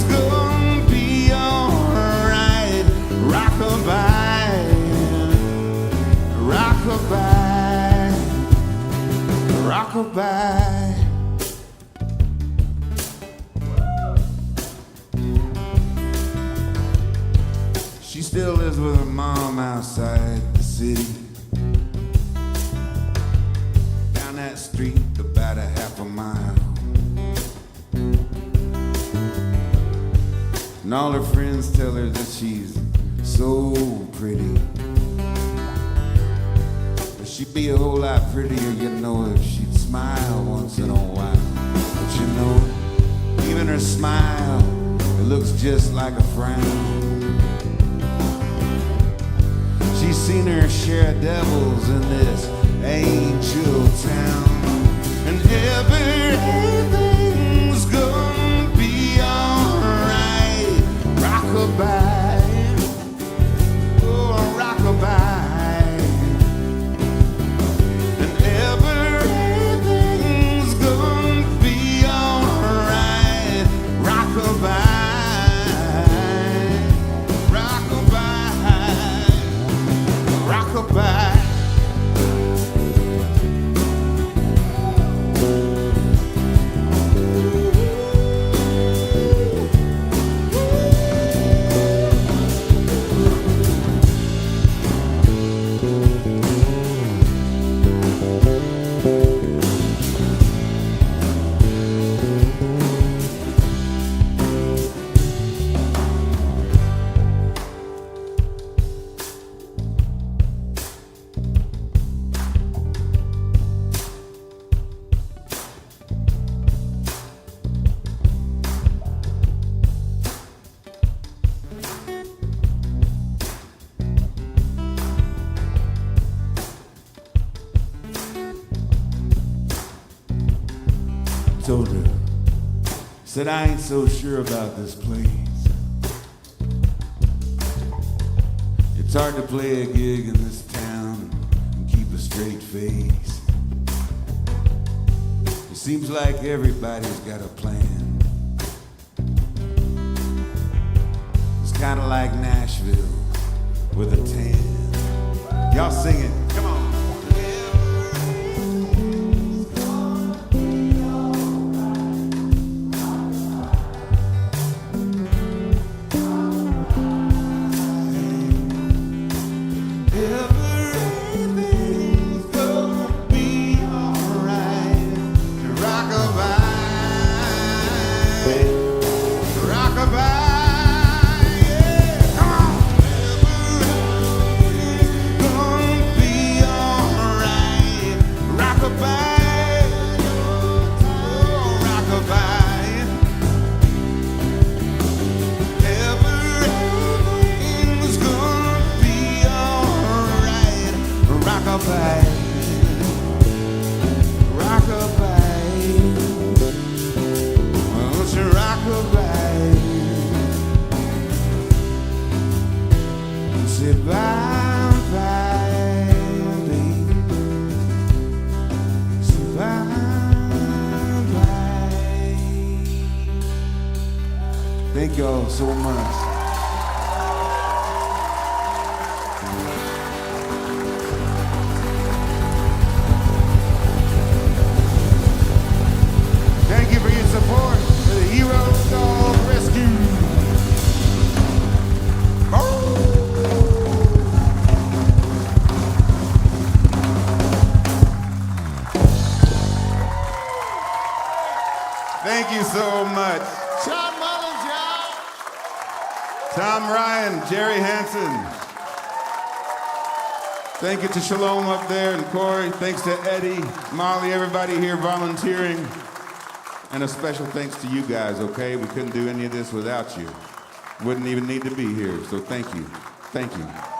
gonna be alright. Rockabye, rockabye, rockabye. She still lives with her mom outside the city. Down that street about a half a mile. And all her friends tell her that she's so pretty. But she'd be a whole lot prettier, you know, if she'd smile once in a while. But you know, even her smile, it looks just like a frown. She's seen her share of devils in this angel town. And everything's gonna be alright. Rockabye, oh, rockabye. And everything's gonna be alright. Rockabye, rockabye, rockabye. Told her, said I ain't so sure about this place. It's hard to play a gig in this town and keep a straight face. It seems like everybody's got a plan. It's kind of like Nashville with a tan. Y'all sing it, come on. Thank y'all so much. Thank you so much. Shawn Mullins, y'all. Tom Ryan, Jerry Hansen. Thank you to Shalom up there and Corey. Thanks to Eddie, Molly, everybody here volunteering. And a special thanks to you guys, okay? We couldn't do any of this without you. Wouldn't even need to be here, so thank you. Thank you.